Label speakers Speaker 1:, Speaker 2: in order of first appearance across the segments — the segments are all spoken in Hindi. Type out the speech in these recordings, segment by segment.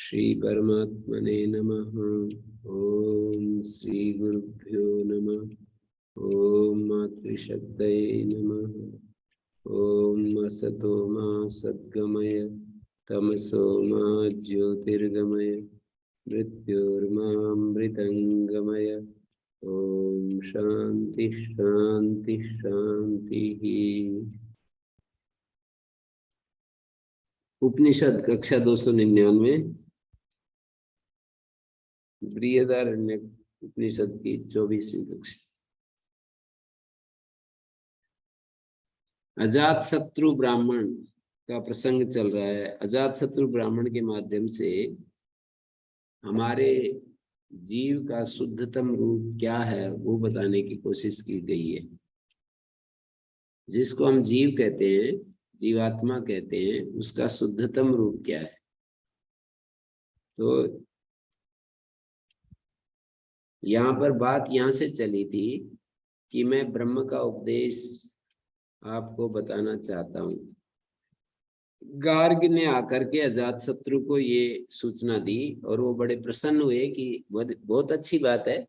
Speaker 1: श्री परमात्मने नमः। ओम श्री गुरुभ्यो नमः। ओम मातृशक्तये नमः। ओम असतो मा सद्गमय तमसो मा ज्योतिर्गमय मृत्युर्मामृतंगमय। ओम शांति शांति शांति। उपनिषद कक्षा 299 बृहदारण्यक उपनिषद की 24वीं कक्षा। अजात शत्रु ब्राह्मण का प्रसंग चल रहा है। अजात शत्रु ब्राह्मण के माध्यम से हमारे जीव का शुद्धतम रूप क्या है वो बताने की कोशिश की गई है। जिसको हम जीव कहते हैं, जीवात्मा कहते हैं, उसका शुद्धतम रूप क्या है। तो यहाँ पर बात यहाँ से चली थी कि मैं ब्रह्म का उपदेश आपको बताना चाहता हूँ। गार्ग ने आकर के अजात शत्रु को ये सूचना दी और वो बड़े प्रसन्न हुए कि बहुत अच्छी बात है,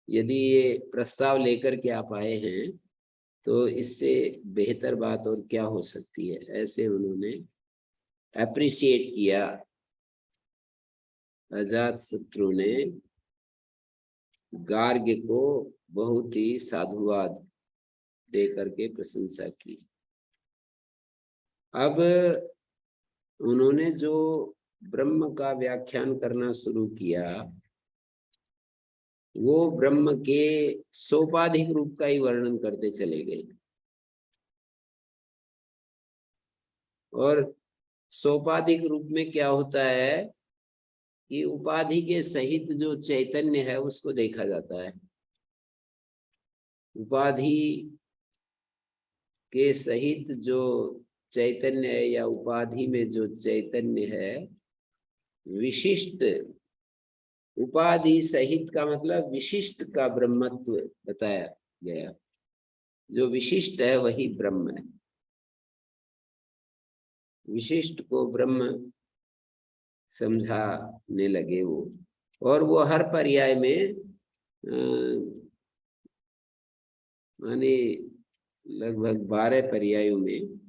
Speaker 1: यदि ये प्रस्ताव लेकर के आप आए हैं तो इससे बेहतर बात और क्या हो सकती है। ऐसे उन्होंने अप्रिशिएट किया। अजात शत्रु ने गार्ग को बहुत ही साधुवाद दे करके प्रशंसा की। अब उन्होंने जो ब्रह्म का व्याख्यान करना शुरू किया वो ब्रह्म के सोपाधिक रूप का ही वर्णन करते चले गए। और सोपाधिक रूप में क्या होता है कि उपाधि के सहित जो चैतन्य है उसको देखा जाता है। उपाधि के सहित जो चैतन्य है या उपाधि में जो चैतन्य है, विशिष्ट उपाधि सहित का मतलब विशिष्ट का ब्रह्मत्व बताया गया। जो विशिष्ट है वही ब्रह्म है। विशिष्ट को ब्रह्म समझाने लगे वो। और वो हर पर्याय में माने लगभग 12 पर्यायों में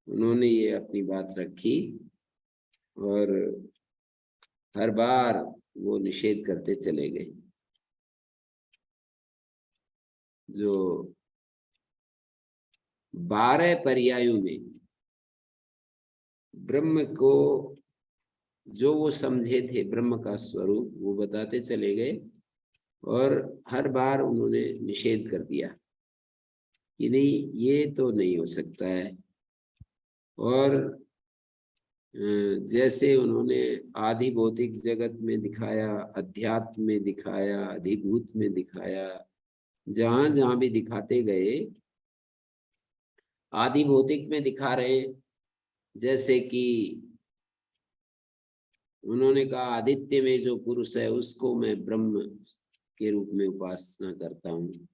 Speaker 1: उन्होंने ये अपनी बात रखी और हर बार वो निषेध करते चले गए। जो 12 पर्यायों में ब्रह्म को जो वो समझे थे ब्रह्म का स्वरूप वो बताते चले गए और हर बार उन्होंने निषेध कर दिया कि नहीं, ये तो नहीं हो सकता है। और जैसे उन्होंने आधि भौतिक जगत में दिखाया, अध्यात्म में दिखाया, अधिभूत में दिखाया, जहां जहां भी दिखाते गए, आधि भौतिक में दिखा रहे, जैसे कि उन्होंने कहा आदित्य में जो पुरुष है उसको मैं ब्रह्म के रूप में उपासना करता हूँ।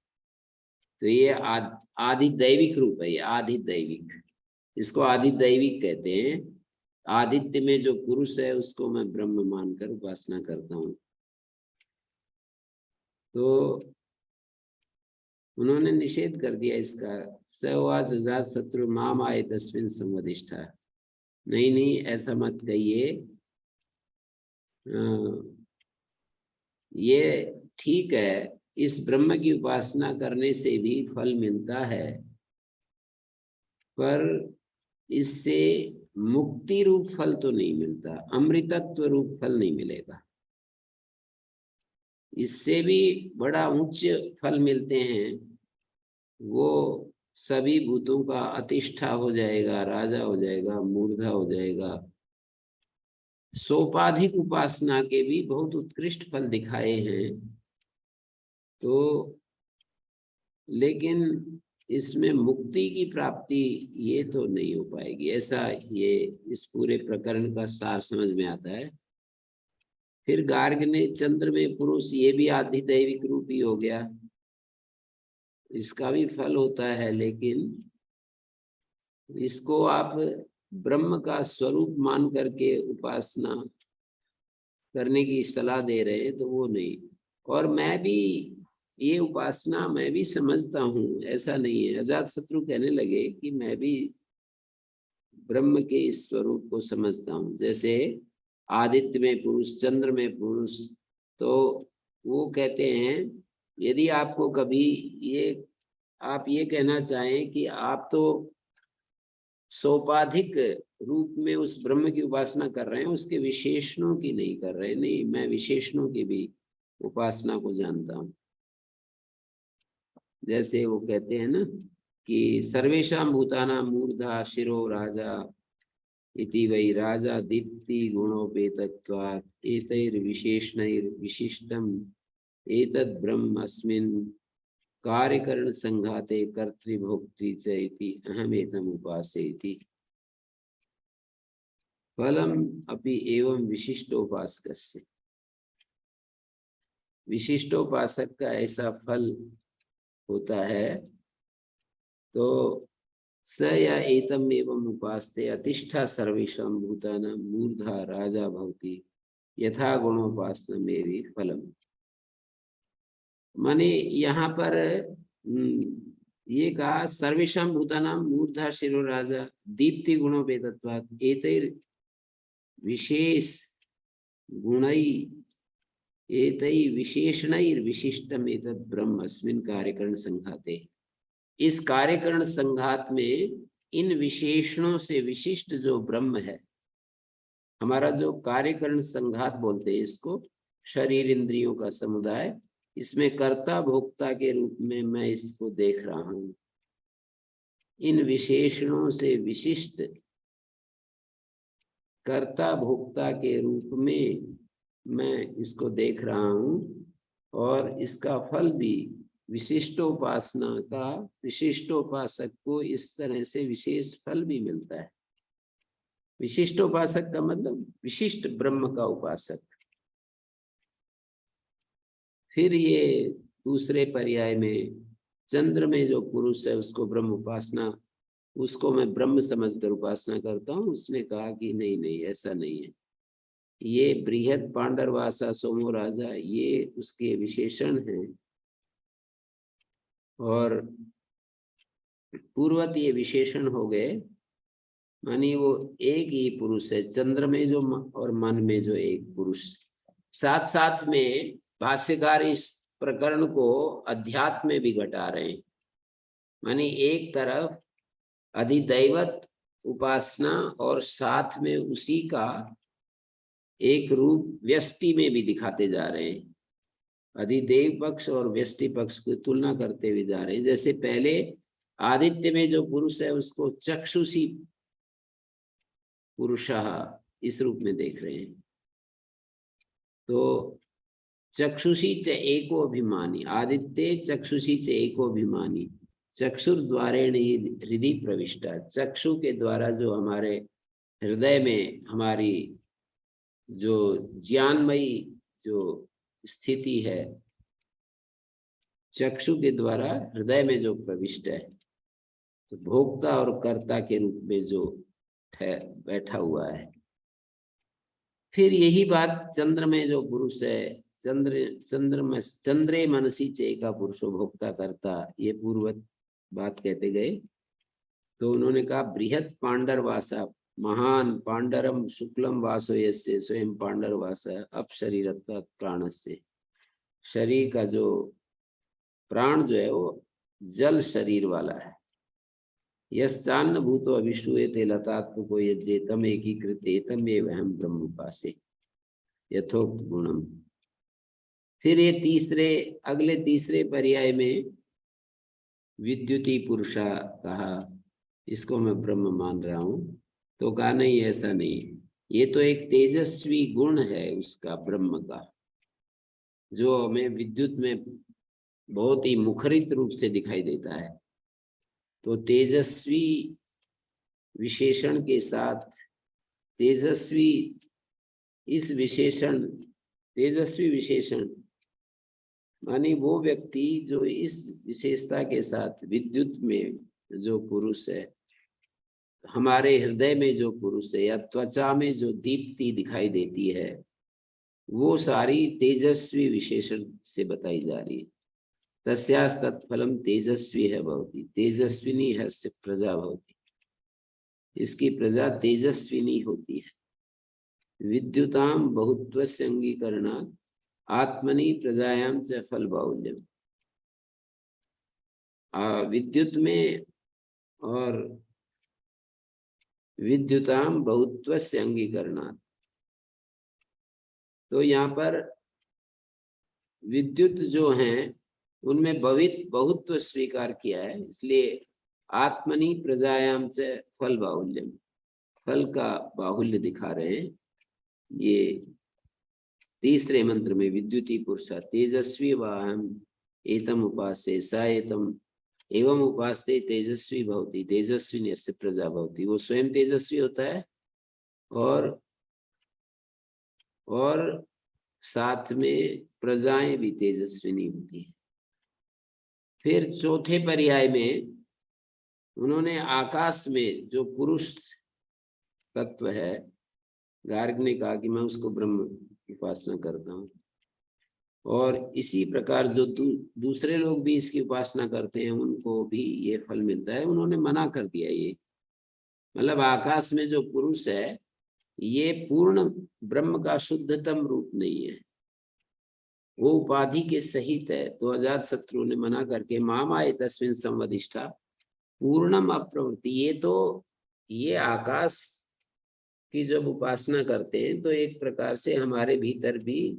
Speaker 1: तो ये आदि दैविक रूप है, ये आदि दैविक, इसको आदि दैविक कहते हैं। आदित्य में जो पुरुष है उसको मैं ब्रह्म मानकर उपासना करता हूँ। तो उन्होंने निषेध कर दिया इसका। सवाज अजात शत्रु माम आए तस्मिन संवदिष्ठा। नहीं नहीं, ऐसा मत कहिए, ये ठीक है, इस ब्रह्म की उपासना करने से भी फल मिलता है, पर इससे मुक्ति रूप फल तो नहीं मिलता, अमृतत्व रूप फल नहीं मिलेगा। इससे भी बड़ा उच्च फल मिलते हैं, वो सभी भूतों का अतिष्ठा हो जाएगा, राजा हो जाएगा, मूर्धा हो जाएगा। सोपाधिक उपासना के भी बहुत उत्कृष्ट फल दिखाए हैं। तो लेकिन इसमें मुक्ति की प्राप्ति ये तो नहीं हो पाएगी, ऐसा ये इस पूरे प्रकरण का सार समझ में आता है। फिर गार्ग ने चंद्र में पुरुष, ये भी आधिदैविक रूप ही हो गया, इसका भी फल होता है, लेकिन इसको आप ब्रह्म का स्वरूप मान करके उपासना करने की सलाह दे रहे हैं तो वो नहीं। और मैं भी ये उपासना मैं भी समझता हूँ, ऐसा नहीं है। अजातशत्रु कहने लगे कि मैं भी ब्रह्म के इस स्वरूप को समझता हूँ। जैसे आदित्य में पुरुष, चंद्र में पुरुष, तो वो कहते हैं यदि आपको कभी ये आप ये कहना चाहें कि आप तो सोपाधिक रूप में उस ब्रह्म की उपासना कर रहे हैं, उसके विशेषणों की नहीं कर रहे। नहीं, मैं विशेषणों की भी उपासना को जानता हूँ। जैसे वो कहते हैं ना कि सर्वेषां भूतानां मूर्धा शिरो राजा इति वै राजा दीप्ति गुणोपेतत्वात् एतैर्विशेषणैर्विशिष्टम् एतद् ब्रह्म अस्मिन् कार्यकरण संघाते कर्तृभोक्तृ च इति अहमेतम् उपासे इति फलम अपि एवं विशिष्टोपासकस्य। विशिष्टोपासक का ऐसा फल होता है। तो स या एतम एवं उपासते अतिष्ठा सर्वेषां भूतानां मूर्धा राजा भवति यथा गुणोपासना में भी फलम। माने यहाँ पर ये कहा सर्वेषां भूतानां मूर्धा शिरो राजा दीप्ति गुणोपेतत्वात् एतैर् विशेष गुणै एतै विशेषणैर्विशिष्टम् एतद् ब्रह्म अस्मिन् कार्यकरण संघाते। इस कार्यकरण संघात में इन विशेषणों से विशिष्ट जो ब्रह्म है, हमारा जो कार्यकरण संघात बोलते हैं इसको, शरीर इंद्रियों का समुदाय, इसमें कर्ता भोक्ता के रूप में मैं इसको देख रहा हूं। इन विशेषणों से विशिष्ट कर्ता भोक्ता के रूप में मैं इसको देख रहा हूं। और इसका फल भी विशिष्टोपासना का, विशिष्टोपासक को इस तरह से विशेष फल भी मिलता है। विशिष्टोपासक का मतलब विशिष्ट ब्रह्म का उपासक। फिर ये दूसरे पर्याय में चंद्र में जो पुरुष है उसको ब्रह्म उपासना, उसको मैं ब्रह्म समझकर उपासना करता हूँ। उसने कहा कि नहीं नहीं, ऐसा नहीं है। ये बृहद पांडरवासा सोमो राजा, ये उसके विशेषण हैं। और पूर्वत ये विशेषण हो गए, मानी वो एक ही पुरुष है। चंद्र में जो और मन में जो एक पुरुष। साथ साथ में भाष्यकार इस प्रकरण को अध्यात्म में भी घटा रहे हैं। मानी एक तरफ अधिदैवत उपासना और साथ में उसी का एक रूप व्यष्टि में भी दिखाते जा रहे हैं। अधिदेव पक्ष और व्यष्टि पक्ष की तुलना करते हुए जा रहे हैं। जैसे पहले आदित्य में जो पुरुष है उसको चक्षुषी पुरुषः इस रूप में देख रहे हैं। तो चक्षुषी च एको अभिमानी, आदित्य चक्षुषी च एको अभिमानी चक्षुर्द्वारेण हृदय प्रविष्टा। चक्षु के द्वारा जो हमारे हृदय में हमारी जो ज्ञानमयी जो स्थिति है, चक्षु के द्वारा हृदय में जो प्रविष्ट है, तो भोक्ता और कर्ता के रूप में जो बैठा हुआ है। फिर यही बात चंद्र में जो पुरुष है, चंद्रे मनसी चेका पुरुषो भोक्ता करता, ये पूर्वत बात कहते गए। तो उन्होंने कहा बृहत पांडरवासा, महान पांडरम शुक्लम वासो यस्य स्वयं पांडरवासा अपशरीरत्वात् प्राणस्य। शरीर का जो प्राण जो है वो जल शरीर वाला है। यश्चान्न भूतो अभिश्रूयते लतात्मको यज्ञे तम एकीकृते तम एवं ब्रह्म उपासे यथोक्त गुणम। फिर ये अगले तीसरे पर्याय में विद्युती पुरुषा कहा, इसको मैं ब्रह्म मान रहा हूं। तो कहा नहीं, ऐसा नहीं है। ये तो एक तेजस्वी गुण है उसका, ब्रह्म का, जो हमें विद्युत में बहुत ही मुखरित रूप से दिखाई देता है। तो तेजस्वी विशेषण के साथ तेजस्वी विशेषण मानी वो व्यक्ति जो इस विशेषता के साथ विद्युत में जो पुरुष है, हमारे हृदय में जो पुरुष है या त्वचा में जो दीप्ति दिखाई देती है वो सारी तेजस्वी विशेषण से बताई जा रही है। तस्यास् तत्फलम तेजस्वी है भवती, तेजस्विनी है से प्रजा भवती, इसकी प्रजा तेजस्विनी होती है। विद्युताम बहुत्वस्य अंगीकरणात् आत्मनि प्रजायाम च फल बाहुल्यम। विद्युत में और विद्युताम बहुत्वस्य अंगीकरणात्, तो यहाँ पर विद्युत जो हैं उनमें बहुत्व स्वीकार किया है, इसलिए आत्मनि प्रजायाम से फल बाहुल्यम, फल का बाहुल्य दिखा रहे हैं। ये तीसरे मंत्र में विद्युती पुरुषा तेजस्वी वाहम एतम उपासे स एतम एवं उपासते तेजस्वी भवती, तेजस्वी से प्रजा भवती, वो स्वयं तेजस्वी होता है और साथ में प्रजाएं भी तेजस्विनी होती है। फिर चौथे पर्याय में उन्होंने आकाश में जो पुरुष तत्व है, गार्ग ने कहा कि मैं उसको ब्रह्म उपासना करता हूँ, और इसी प्रकार जो दूसरे लोग भी इसकी उपासना करते हैं उनको भी ये फल मिलता है। उन्होंने मना कर दिया, ये मतलब आकाश में जो पुरुष है ये पूर्ण ब्रह्म का शुद्धतम रूप नहीं है, वो उपाधि के सहित है। तो अजात शत्रु ने मना करके मामाय तस्मिन् संवदिष्ठा पूर्णम अप्रवृत्ति, ये आकाश की जब उपासना करते हैं तो एक प्रकार से हमारे भीतर भी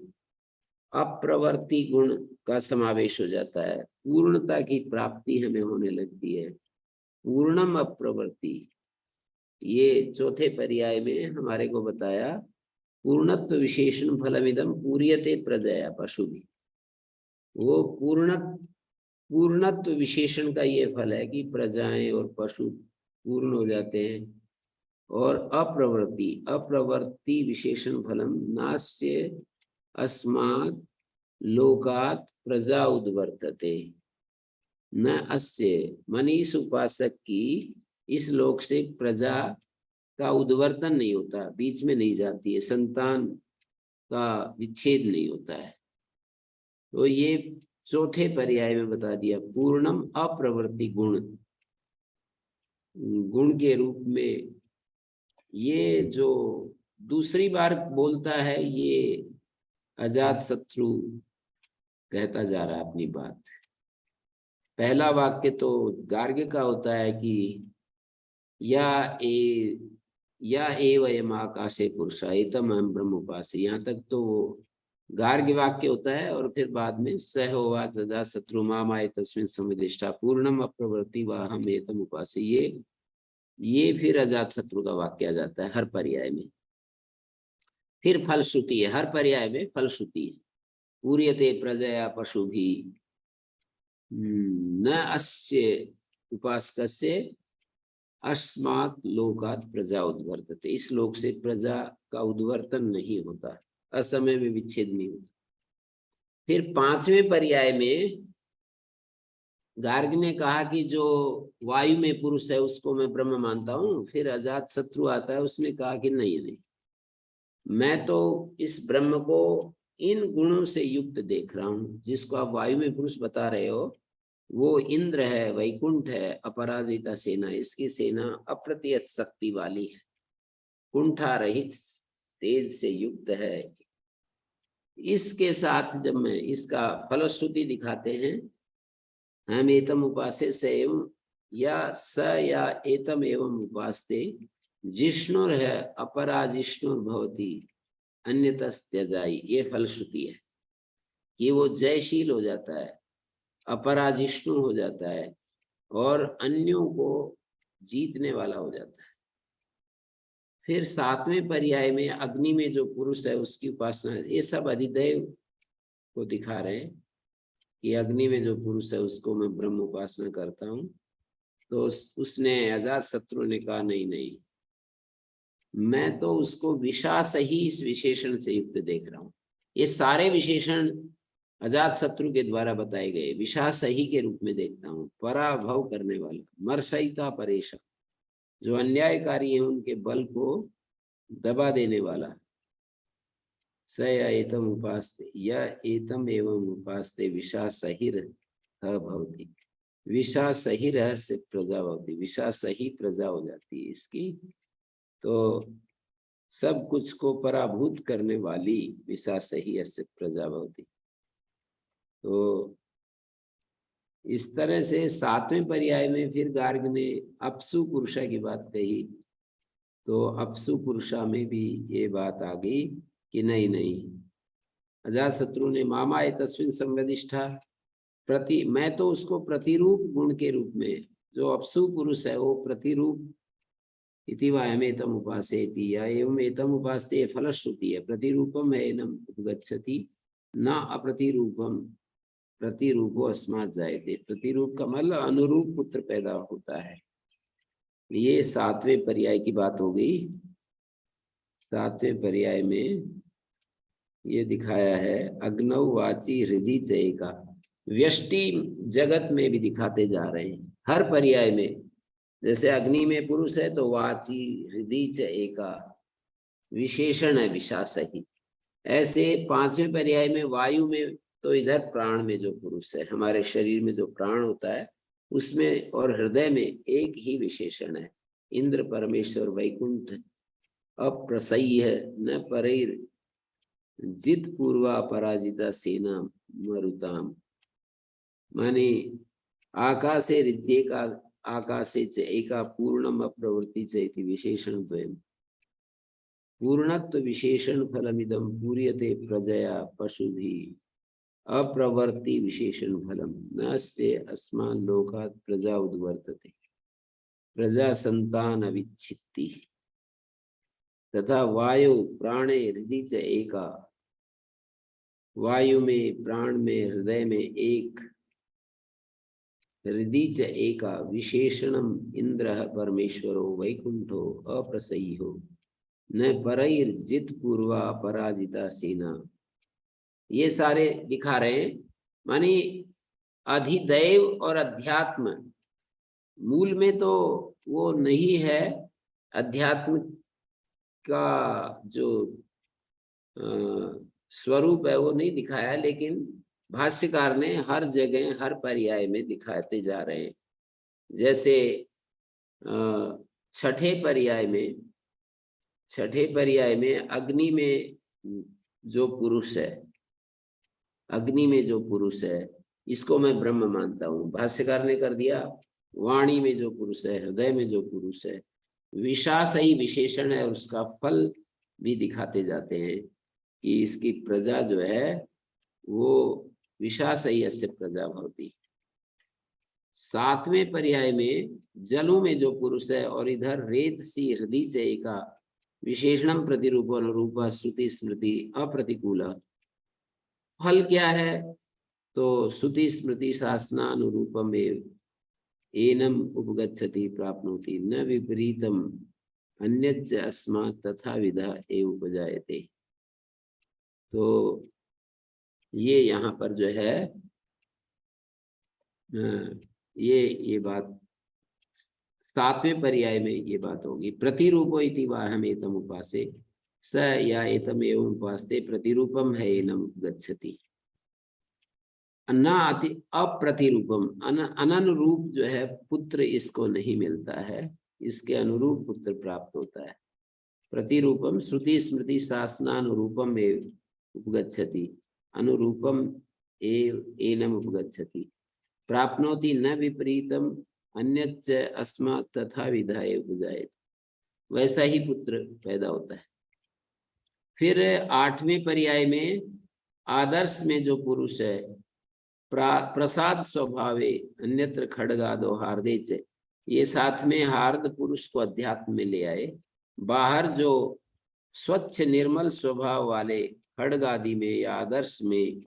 Speaker 1: अप्रवृत्ति गुण का समावेश हो जाता है, पूर्णता की प्राप्ति हमें होने लगती है। पूर्णम अप्रवृत्ति, ये चौथे पर्याय में हमारे को बताया। पूर्णत्व विशेषण फलमिदम पूर्यते प्रजया पशु भी, वो पूर्णत्व विशेषण का ये फल है कि प्रजाएं और पशु पूर्ण हो जाते हैं। और अप्रवृत्ति विशेषण फलम नास्य अस्मात् लोकात् प्रजा उद्वर्तते, न अस्य मनीष उपासक की इस लोक से प्रजा का उद्वर्तन नहीं होता, बीच में नहीं जाती है, संतान का विच्छेद नहीं होता है। तो ये चौथे पर्याय में बता दिया। पूर्णम अप्रवृत्ति गुण के रूप में ये जो दूसरी बार बोलता है, ये अजात शत्रु कहता जा रहा है अपनी बात। पहला वाक्य तो गार्ग्य का होता है कि या एवं आकाशे पुरुषा एतम अहम ब्रह्म उपासे, यहाँ तक तो गार्ग्य वाक्य होता है। और फिर बाद में स होवाच अजात शत्रु मामाय तस्मिन् संविदिष्टा पूर्णम अप्रवृत्ति वाहम एतम उपासे, ये फिर अजात शत्रु का वाक्य आ जाता है हर पर्याय में। फिर फलश्रुति है, हर पर्याय में फलश्रुति है। पूर्यते प्रजया पशु भी न अस्य उपासकस्य अस्मात् लोकात् प्रजा उद्वर्तते, इस लोक से प्रजा का उद्वर्तन नहीं होता, असमय में विच्छेद नहीं होता। फिर पांचवें पर्याय में गार्ग ने कहा कि जो वायु में पुरुष है उसको मैं ब्रह्म मानता हूं। फिर अजात शत्रु आता है, उसने कहा कि नहीं, मैं तो इस ब्रह्म को इन गुणों से युक्त देख रहा हूं। जिसको आप वायु में पुरुष बता रहे हो वो इंद्र है, वैकुंठ है, अपराजिता सेना, इसकी सेना अप्रतिहत शक्ति वाली है, कुंठा रहित तेज से युक्त है। इसके साथ जब मैं इसका फलश्रुति दिखाते हैं, हम एतम उपासे स एवं या स या एतम एवं उपासते जिष्णुर है अपरा जिष्णुर भवती अन्यतस्त्यजाई, ये फलश्रुति है कि वो जयशील हो जाता है, अपराजिष्णु हो जाता है और अन्यों को जीतने वाला हो जाता है। फिर सातवें पर्याय में अग्नि में जो पुरुष है उसकी उपासना, ये सब अधिदैव को दिखा रहे हैं कि अग्नि में जो पुरुष है उसको मैं ब्रह्म उपासना करता हूँ। तो उसने अजात शत्रु ने कहा नहीं, मैं तो उसको विशा सही इस विशेषण से युक्त देख रहा हूँ। ये सारे विशेषण अजात शत्रु के द्वारा बताए गए विशा सही के रूप में देखता हूँ। पराभव करने वाला, मर्षयिता परेशा, जो अन्यायकारी है उनके बल को दबा देने वाला। स या एतम उपास्ते या एतम एवं उपास्ते विषा सहिर भवति। विषा सहिर से प्रजा भवति, विषा सही प्रजा हो जाती है इसकी। तो सब कुछ को पराभूत करने वाली विषा सही अस्य प्रजा भवति। तो इस तरह से सातवें पर्याय में फिर गार्ग ने अपसु पुरुषा की बात कही। तो अपसु पुरुषा में भी ये बात आ गई कि नहीं नहीं, अजातशत्रु ने मामाए तस्मिन् संवदिष्ठा प्रति, मैं तो उसको प्रतिरूप गुण के रूप में, जो अपसु पुरुष है वो प्रतिरूप इति वा एतम उपासेति या एवं एतम उपास्ते फलश्रुति है। प्रतिरूपम है एनम उपगच्छति न अप्रतिरूपम प्रतिरूपो अस्मात् जायते। प्रतिरूप का मतलब अनुरूप पुत्र पैदा होता है। ये सातवें पर्याय की बात हो गई। सातवें पर्याय में ये दिखाया है अग्नौ वाची हृदय चय का। व्यष्टि जगत में भी दिखाते जा रहे हैं हर पर्याय में। जैसे अग्नि में पुरुष है तो वाची हृदय च एका विशेषण है विषा सही। ऐसे पांचवें पर्याय में वायु में, तो इधर प्राण में जो पुरुष है, हमारे शरीर में जो प्राण होता है उसमें, और हृदय में एक ही विशेषण है। इंद्र परमेश्वर वैकुंठ अप्रसह्य न परैर जित पूर्वा पराजिता सेना मरुताम। माने आकाशे हृदय का आकाशे च एका पूर्णम अप्रवृत्ति च इति विशेषण द्वयम्। पूर्णत्व विशेषण फलमिदं पूर्यते प्रजया पशुभिः अप्रवर्ति विशेषण फलम नस्य अस्मान् लोकात् प्रजा उद्वर्तते प्रजा संतान अविच्छित्ति। तथा वायु प्राणे हृदय च एका, वायु में प्राण में हृदय में एक, हृदय च एका विशेषणम इंद्र परमेश्वरो वैकुंठो अप्रसह्यो न परैर्जित पूर्वा पराजिता सेना। ये सारे दिखा रहे हैं। मानी अधिदैव और अध्यात्म, मूल में तो वो नहीं है, अध्यात्म का जो स्वरूप है वो नहीं दिखाया, लेकिन भाष्यकार ने हर जगह हर पर्याय में दिखाते जा रहे हैं। जैसे छठे पर्याय में अग्नि में जो पुरुष है, अग्नि में जो पुरुष है इसको मैं ब्रह्म मानता हूँ। भाष्यकार ने कर दिया वाणी में जो पुरुष है, हृदय में जो पुरुष है, विशास ही विशेषण है। उसका फल भी दिखाते जाते हैं कि इसकी प्रजा जो है वो विशास ही अस्य प्रजा भवति। सातवें पर्याय में जलों में जो पुरुष है और इधर रेत सी हृदय से एका विशेषणम प्रतिरूप अनुरूप श्रुति स्मृति अप्रतिकूल। फल क्या है? तो श्रुति स्मृति शासनानुरूपम एनम उपगच्छति प्राप्नोति न विपरीतम अन्यच्च अस्मात् तथा विधा एव उपजायते। तो ये यहाँ पर जो है ये बात सातवें पर्याय में ये बात होगी। प्रतिरूपो इति वाहम एतम उपासे स या एतम एवं उपास्ते प्रतिरूपम है एनम उपगच्छति। अति अप्रतिरूपम अननुरूप जो है पुत्र इसको नहीं मिलता है, इसके अनुरूप पुत्र प्राप्त होता है। प्रतिरूपम श्रुति स्मृति शासनानुरूपम एव उपगच्छति अनुरूपम एव एनम उपगच्छति प्राप्नोति न विपरीतम अन्यच्च अस्मात् तथा विधाय उपजायते। वैसा ही पुत्र पैदा होता है। फिर आठवें पर्याय में आदर्श में जो पुरुष है प्रसाद स्वभावे अन्यत्र खड्गादो हार्दे च, ये साथ में हार्द पुरुष को अध्यात्म में ले आए। बाहर जो स्वच्छ निर्मल स्वभाव वाले खड्गादि में या आदर्श में,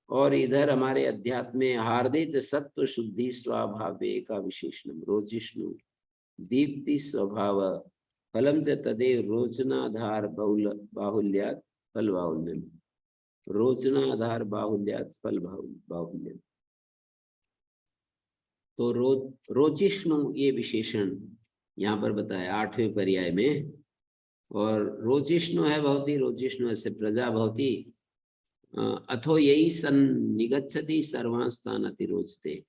Speaker 1: और इधर हमारे अध्यात्म में हार्दे च सत्व शुद्धि स्वभावे का विशेषणम रोजिष्णु दीप्ति स्वभाव फलम च तदेव रोचनाधार बाहुल्यात् फल बाहुल्यम। रोचनाधार बाहुल्यात् फल बाहुल्यम। तो रोचिष्णु ये विशेषण यहाँ पर बताया 8वें पर्याय में। और रोजिष्णु है भवती, रोजिष्णु से प्रजा भवती, अथो यही सन्निगच्छति सर्वांस्तान अतिरोचते।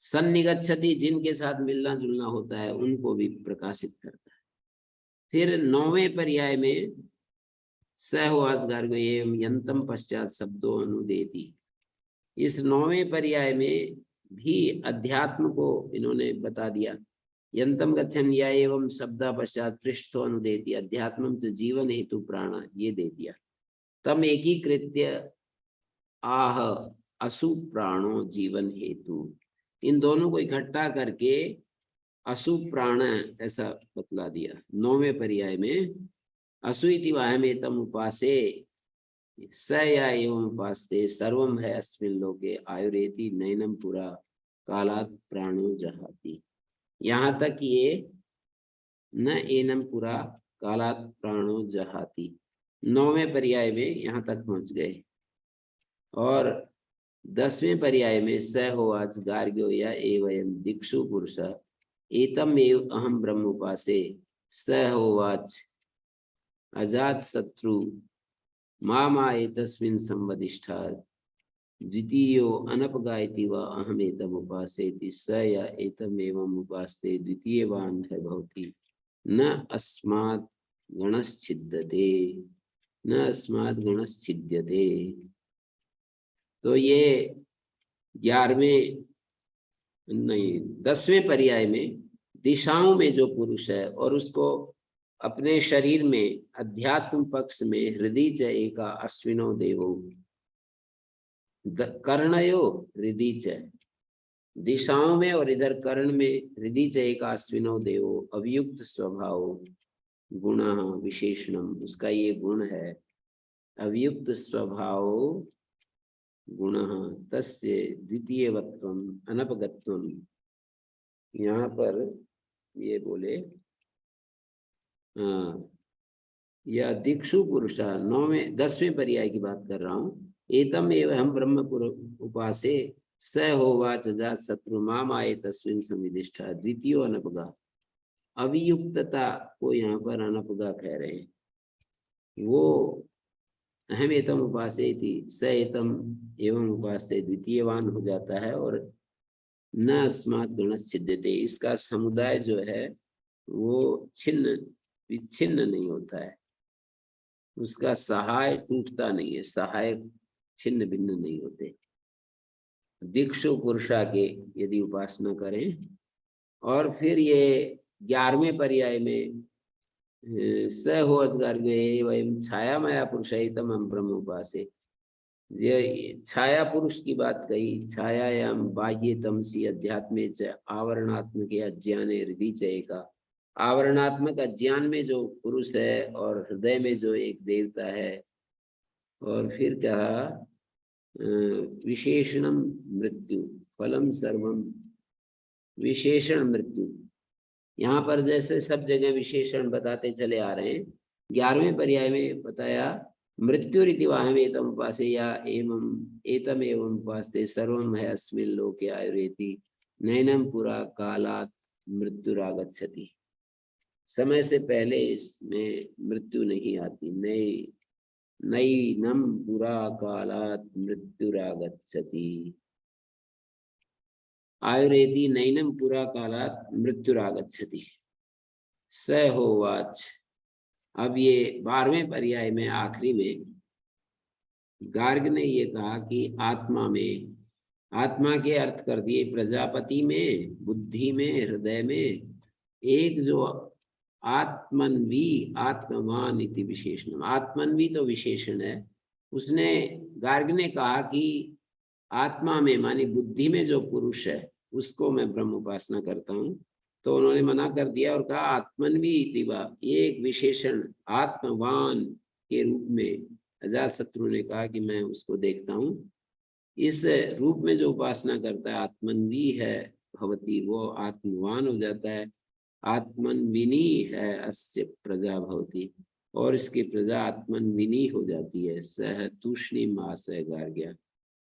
Speaker 1: सन्निगच्छति जिनके साथ मिलना जुलना होता है उनको भी प्रकाशित करता है। फिर 9वें पर्याय में स होवाच गार्ग्यो एवं यंतम पश्चात शब्दों अनुदेति। इस 9वें पर्याय में भी अध्यात्म को इन्होंने बता दिया। यंतम गच्छन या एवं शब्द पश्चात पृष्ठो अनुदेति, अध्यात्मम च जीवन हेतु प्राण, ये दे दिया। तम एकीकृत्य आह असु प्राणो जीवन हेतु, इन दोनों को इकट्ठा करके असु प्राण ऐसा बतला दिया। 9वें पर्याय में असु इति वाहमेतम उपासे स या एवं उपास्ते सर्वम है अस्मिन् लोके आयुरेति नैनम पुरा कालात् प्राणो जहाति। यहाँ तक ये न एनम पुरा कालात् प्राणो जहाति 9वें पर्याय में यहाँ तक पहुंच गए। और 10वें पर्याय में स होवाच गार्ग्यो या एवं दिक्षु पुरुष एतम एव अहम ब्रह्म उपासे स होवाच अजात शत्रु मामा एतस्मिन् संवदिष्ठा द्वितीयो अनपगायति व अहम एतम उपासेति स या एतम एवं उपास्ते द्वितीयवान है भवति न अस्मात् गणश्छिद्यते, न अस्मात् गणश्छिद्यते। तो ये 10वें पर्याय में दिशाओं में जो पुरुष है और उसको अपने शरीर में अध्यात्म पक्ष में हृदय च एका अश्विनो देवो कर्णयो हृदय च, दिशाओं में और इधर कर्ण में हृदय च एका अश्विनो देवो अभियुक्त स्वभाव गुण विशेषणम, उसका ये गुण है अभियुक्त स्वभाव गुण तस्य द्वितीयवत्वम अनपगत्वम। यहाँ पर ये बोले या दिक्षु पुरुष 10वें पर्याय की बात कर रहा हूँ। एतम एव हम ब्रह्म उपासे स होवाच जात शत्रु माम आए तस्मिन् संविदिष्ठा द्वितीयो अनपगा। अभियुक्तता को यहाँ पर अनपगा कह रहे हैं। वो अहम एतम उपासे स एतम एवं उपास्ते द्वितीयवान हो जाता है और न अस्मात् गणश्छिद्यते, इसका समुदाय जो है वो छिन्न विच्छिन्न नहीं होता है, उसका सहाय टूटता नहीं है, सहायक छिन्न भिन्न नहीं होते। दिक्षु पुरुषा के यदि उपासना करें। और फिर ये 11वें पर्याय में स होवाच गार्ग्यो एवं छाया माया पुरुषायतम हम ब्रह्म उपासे, ये छाया पुरुष की बात कही। छायायाम बाह्य तमसी अध्यात्मे च आवरणात्मके अज्ञाने हृदय च एका, आवरणात्मक अज्ञान में जो पुरुष है और हृदय में जो एक देवता है। और फिर कहा विशेषणम मृत्यु फलम सर्वम, विशेषण मृत्यु। यहाँ पर जैसे सब जगह विशेषण बताते चले आ रहे हैं, 11वें पर्याय में बताया मृत्यु रीति वाहम एतम उपासे या एवं एतम एवं उपास्ते सर्वम है अस्मिन् लोके आयुरेति नैनम पुरा कालात् मृत्युरागच्छति, समय से पहले इसमें मृत्यु नहीं आती। नैनम पुरा कालात् मृत्युरागच्छति, आयुरेति नैनम पुरा कालात् मृत्युरागच्छति स होवाच। अब ये 12वें पर्याय में आखिरी में गार्ग ने ये कहा कि आत्मा में, आत्मा के अर्थ कर दिए प्रजापति में, बुद्धि में, हृदय में एक जो आत्मन्वी आत्मवान इति विशेषण, आत्मन्वी तो विशेषण है। उसने गार्ग ने कहा कि आत्मा में मानी बुद्धि में जो पुरुष है उसको मैं ब्रह्म उपासना करता हूँ। तो उन्होंने मना कर दिया और कहा आत्मन्वी इति वा, ये एक विशेषण आत्मवान के रूप में अजात शत्रु ने कहा कि मैं उसको देखता हूँ। इस रूप में जो उपासना करता है आत्मन्वी है भवती, वो आत्मवान हो जाता है। आत्मन्विनी है अस्य प्रजा भवती, और इसकी प्रजा आत्मन्विनी हो जाती है। सह तूष्णी मासय गार्ग्य,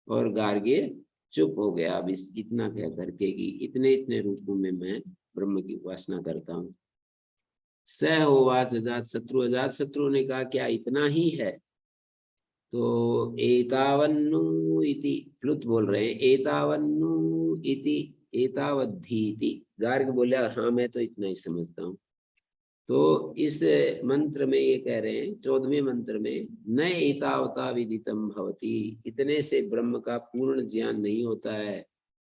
Speaker 1: और गार्ग्य चुप हो गया अब इस इतना कह करके कि इतने इतने रूपों में मैं ब्रह्म की उपासना करता हूँ। स होवाच अजात शत्रु ने कहा क्या इतना ही है? तो एतावन्नु इति प्लुत बोल रहे हैं, एतावन्नु इति एतावद्धि इति। गार्ग बोला हाँ मैं तो इतना ही समझता हूँ। तो इस मंत्र में ये कह रहे हैं 14वें मंत्र में, न एतावता विदितम भवति, इतने से ब्रह्म का पूर्ण ज्ञान नहीं होता है।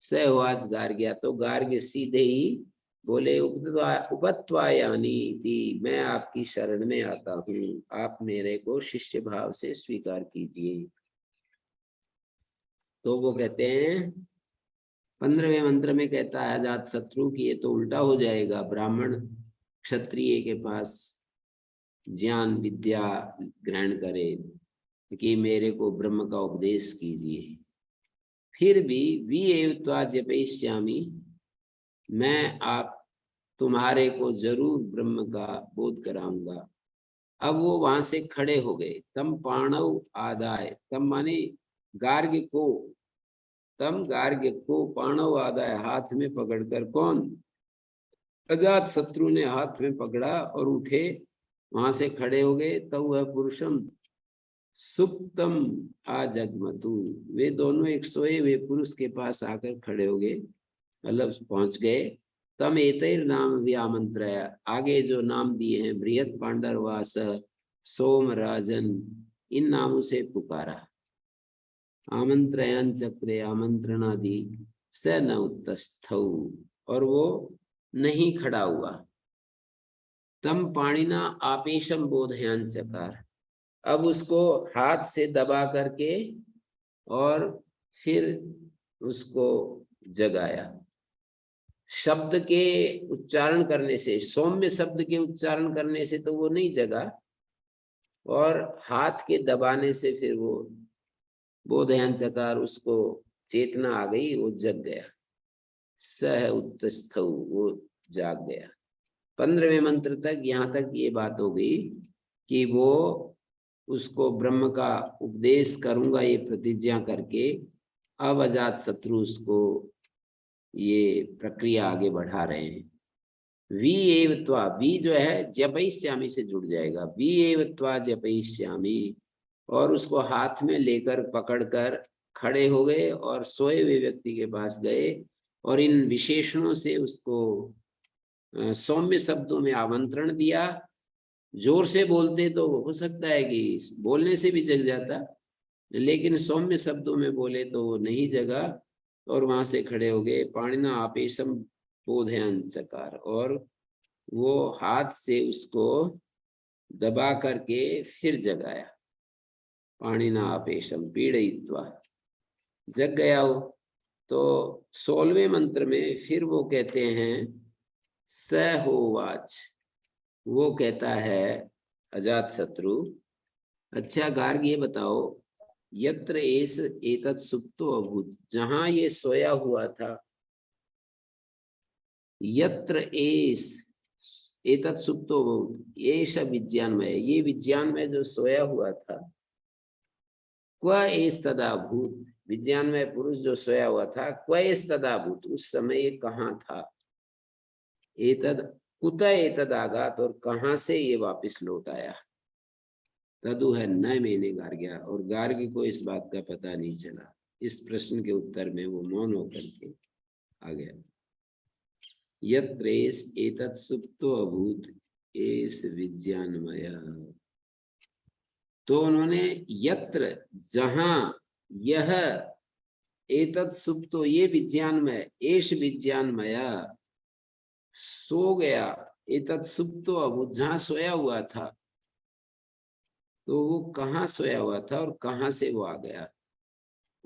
Speaker 1: स होवाच गार्ग्या, तो गार्ग्य सीधे ही बोले उपत्वायानी इति, मैं आपकी शरण में आता हूँ, आप मेरे को शिष्य भाव से स्वीकार कीजिए। तो वो कहते हैं 15वें मंत्र में कहता है अजात शत्रु की ये तो उल्टा हो जाएगा, ब्राह्मण क्षत्रिय के पास ज्ञान विद्या ग्रहण करे कि मेरे को ब्रह्म का उपदेश कीजिए, फिर भी वी एवत्वा जपयिष्यामि, मैं आप तुम्हारे को जरूर ब्रह्म का बोध कराऊंगा। अब वो वहां से खड़े हो गए। तम पाणव आदाय, तम माने गार्ग्य को, तम गार्ग्य को पाणव आदाय, हाथ में पकड़कर, कौन? अजात शत्रु ने हाथ में पकड़ा और उठे, वहां से खड़े हो गए। तब वह पुरुषम सुप्तम आजगमतु, वे दोनों एक सोए हुए पुरुष के पास आकर खड़े हो गए, मतलब पहुंच गए। तम एतैर नाम व्यामंत्र, आगे जो नाम दिए हैं बृहत पांडरवास सोमराजन, इन नामों से पुकारा। आमंत्रयन चक्रे आमंत्रणादि स न उत्तस्थौ, और वो नहीं खड़ा हुआ। तम पाणिना आपेशम बोधयान चकार, अब उसको हाथ से दबा करके और फिर उसको जगाया। शब्द के उच्चारण करने से, सौम्य शब्द के उच्चारण करने से तो वो नहीं जगा, और हाथ के दबाने से फिर वो बोधयान चकार, उसको चेतना आ गई, वो जग गया। सह उत्तस्थौ, वो जाग गया। 15वें मंत्र तक यहाँ तक ये बात हो गई कि वो उसको ब्रह्म का उपदेश करूंगा ये प्रतिज्ञा करके, अब अजात शत्रु उसको ये प्रक्रिया आगे बढ़ा रहे हैं। वी एवत्वा, वी जो है जपयिष्यामि से जुड़ जाएगा, वी एवत्वा जपयिष्यामि, और उसको हाथ में लेकर पकड़कर खड़े हो गए और सोए हुए व्यक्ति के पास गए, और इन विशेषणों से उसको सौम्य शब्दों में आमंत्रण दिया। जोर से बोलते तो हो सकता है कि बोलने से भी जग जाता, लेकिन सौम्य शब्दों में बोले तो वो नहीं जगा, और वहां से खड़े हो गए। पाणिना आपेशम बोधयान चकार, और वो हाथ से उसको दबा करके फिर जगाया। पाणिना आपेशम पीड़यित्वा, जग गया हो। तो 16वें मंत्र में फिर वो कहते हैं स होवाच, वो कहता है अजात शत्रु, अच्छा गार्ग ये बताओ, यत्र एस एतत् सुप्तो अभूत, जहां ये सोया हुआ था, यत्र एस एतत् सुप्तो अभूत, एष विज्ञानमय, ये विज्ञानमय जो सोया हुआ था, क्व एस तदाभूत, विज्ञानमय पुरुष जो सोया हुआ था, क्व एस तदाभूत, उस समय ये कहाँ था? एतद कुत एतद आगात, और कहाँ से ये वापस लौट आया? तदु है न मैंने गार्ग्या, और गार्ग्य को इस बात का पता नहीं चला। इस प्रश्न के उत्तर में वो मौन होकर के आ गया। यत्रेस एतत् सुप्तो अभूत एस विज्ञानमय, तो उन्होंने यत्र, जहां, यह, एतत् सुप्तो, ये विज्ञानमय, एश विज्ञानमय, सो गया, एतत् सुप्तो अभूत, जहां सोया हुआ था, तो वो कहाँ सोया हुआ था और कहाँ से वो आ गया?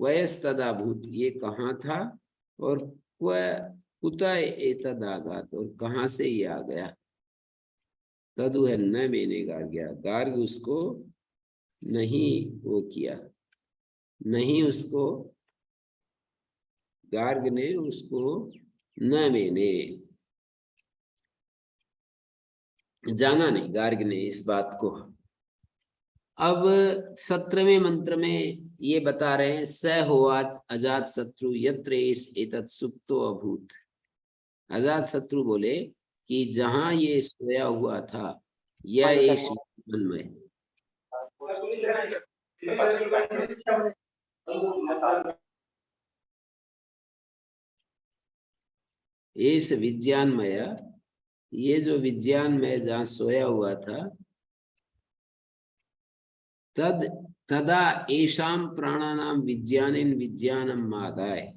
Speaker 1: वयस तदाभूत, ये कहाँ था, और कुतः एतदागात, और कहाँ से ये आ गया? तदु है न मैंने गार्ग्या, गार्ग उसको नहीं वो किया, नहीं उसको, गार्ग ने उसको न मैंने, जाना नहीं गार्ग ने इस बात को। अब 17वें मंत्र में ये बता रहे हैं स होवाच अजात शत्रु यत्र एष एतत् सुप्तो अभूत, अजात शत्रु बोले कि जहां ये सोया हुआ था यह इस विज्ञान में, इस विज्ञानमय, ये जो विज्ञानमय जहां सोया हुआ था, तद तदा एषाम प्राणानाम विज्ञानेन विज्ञानम आदाय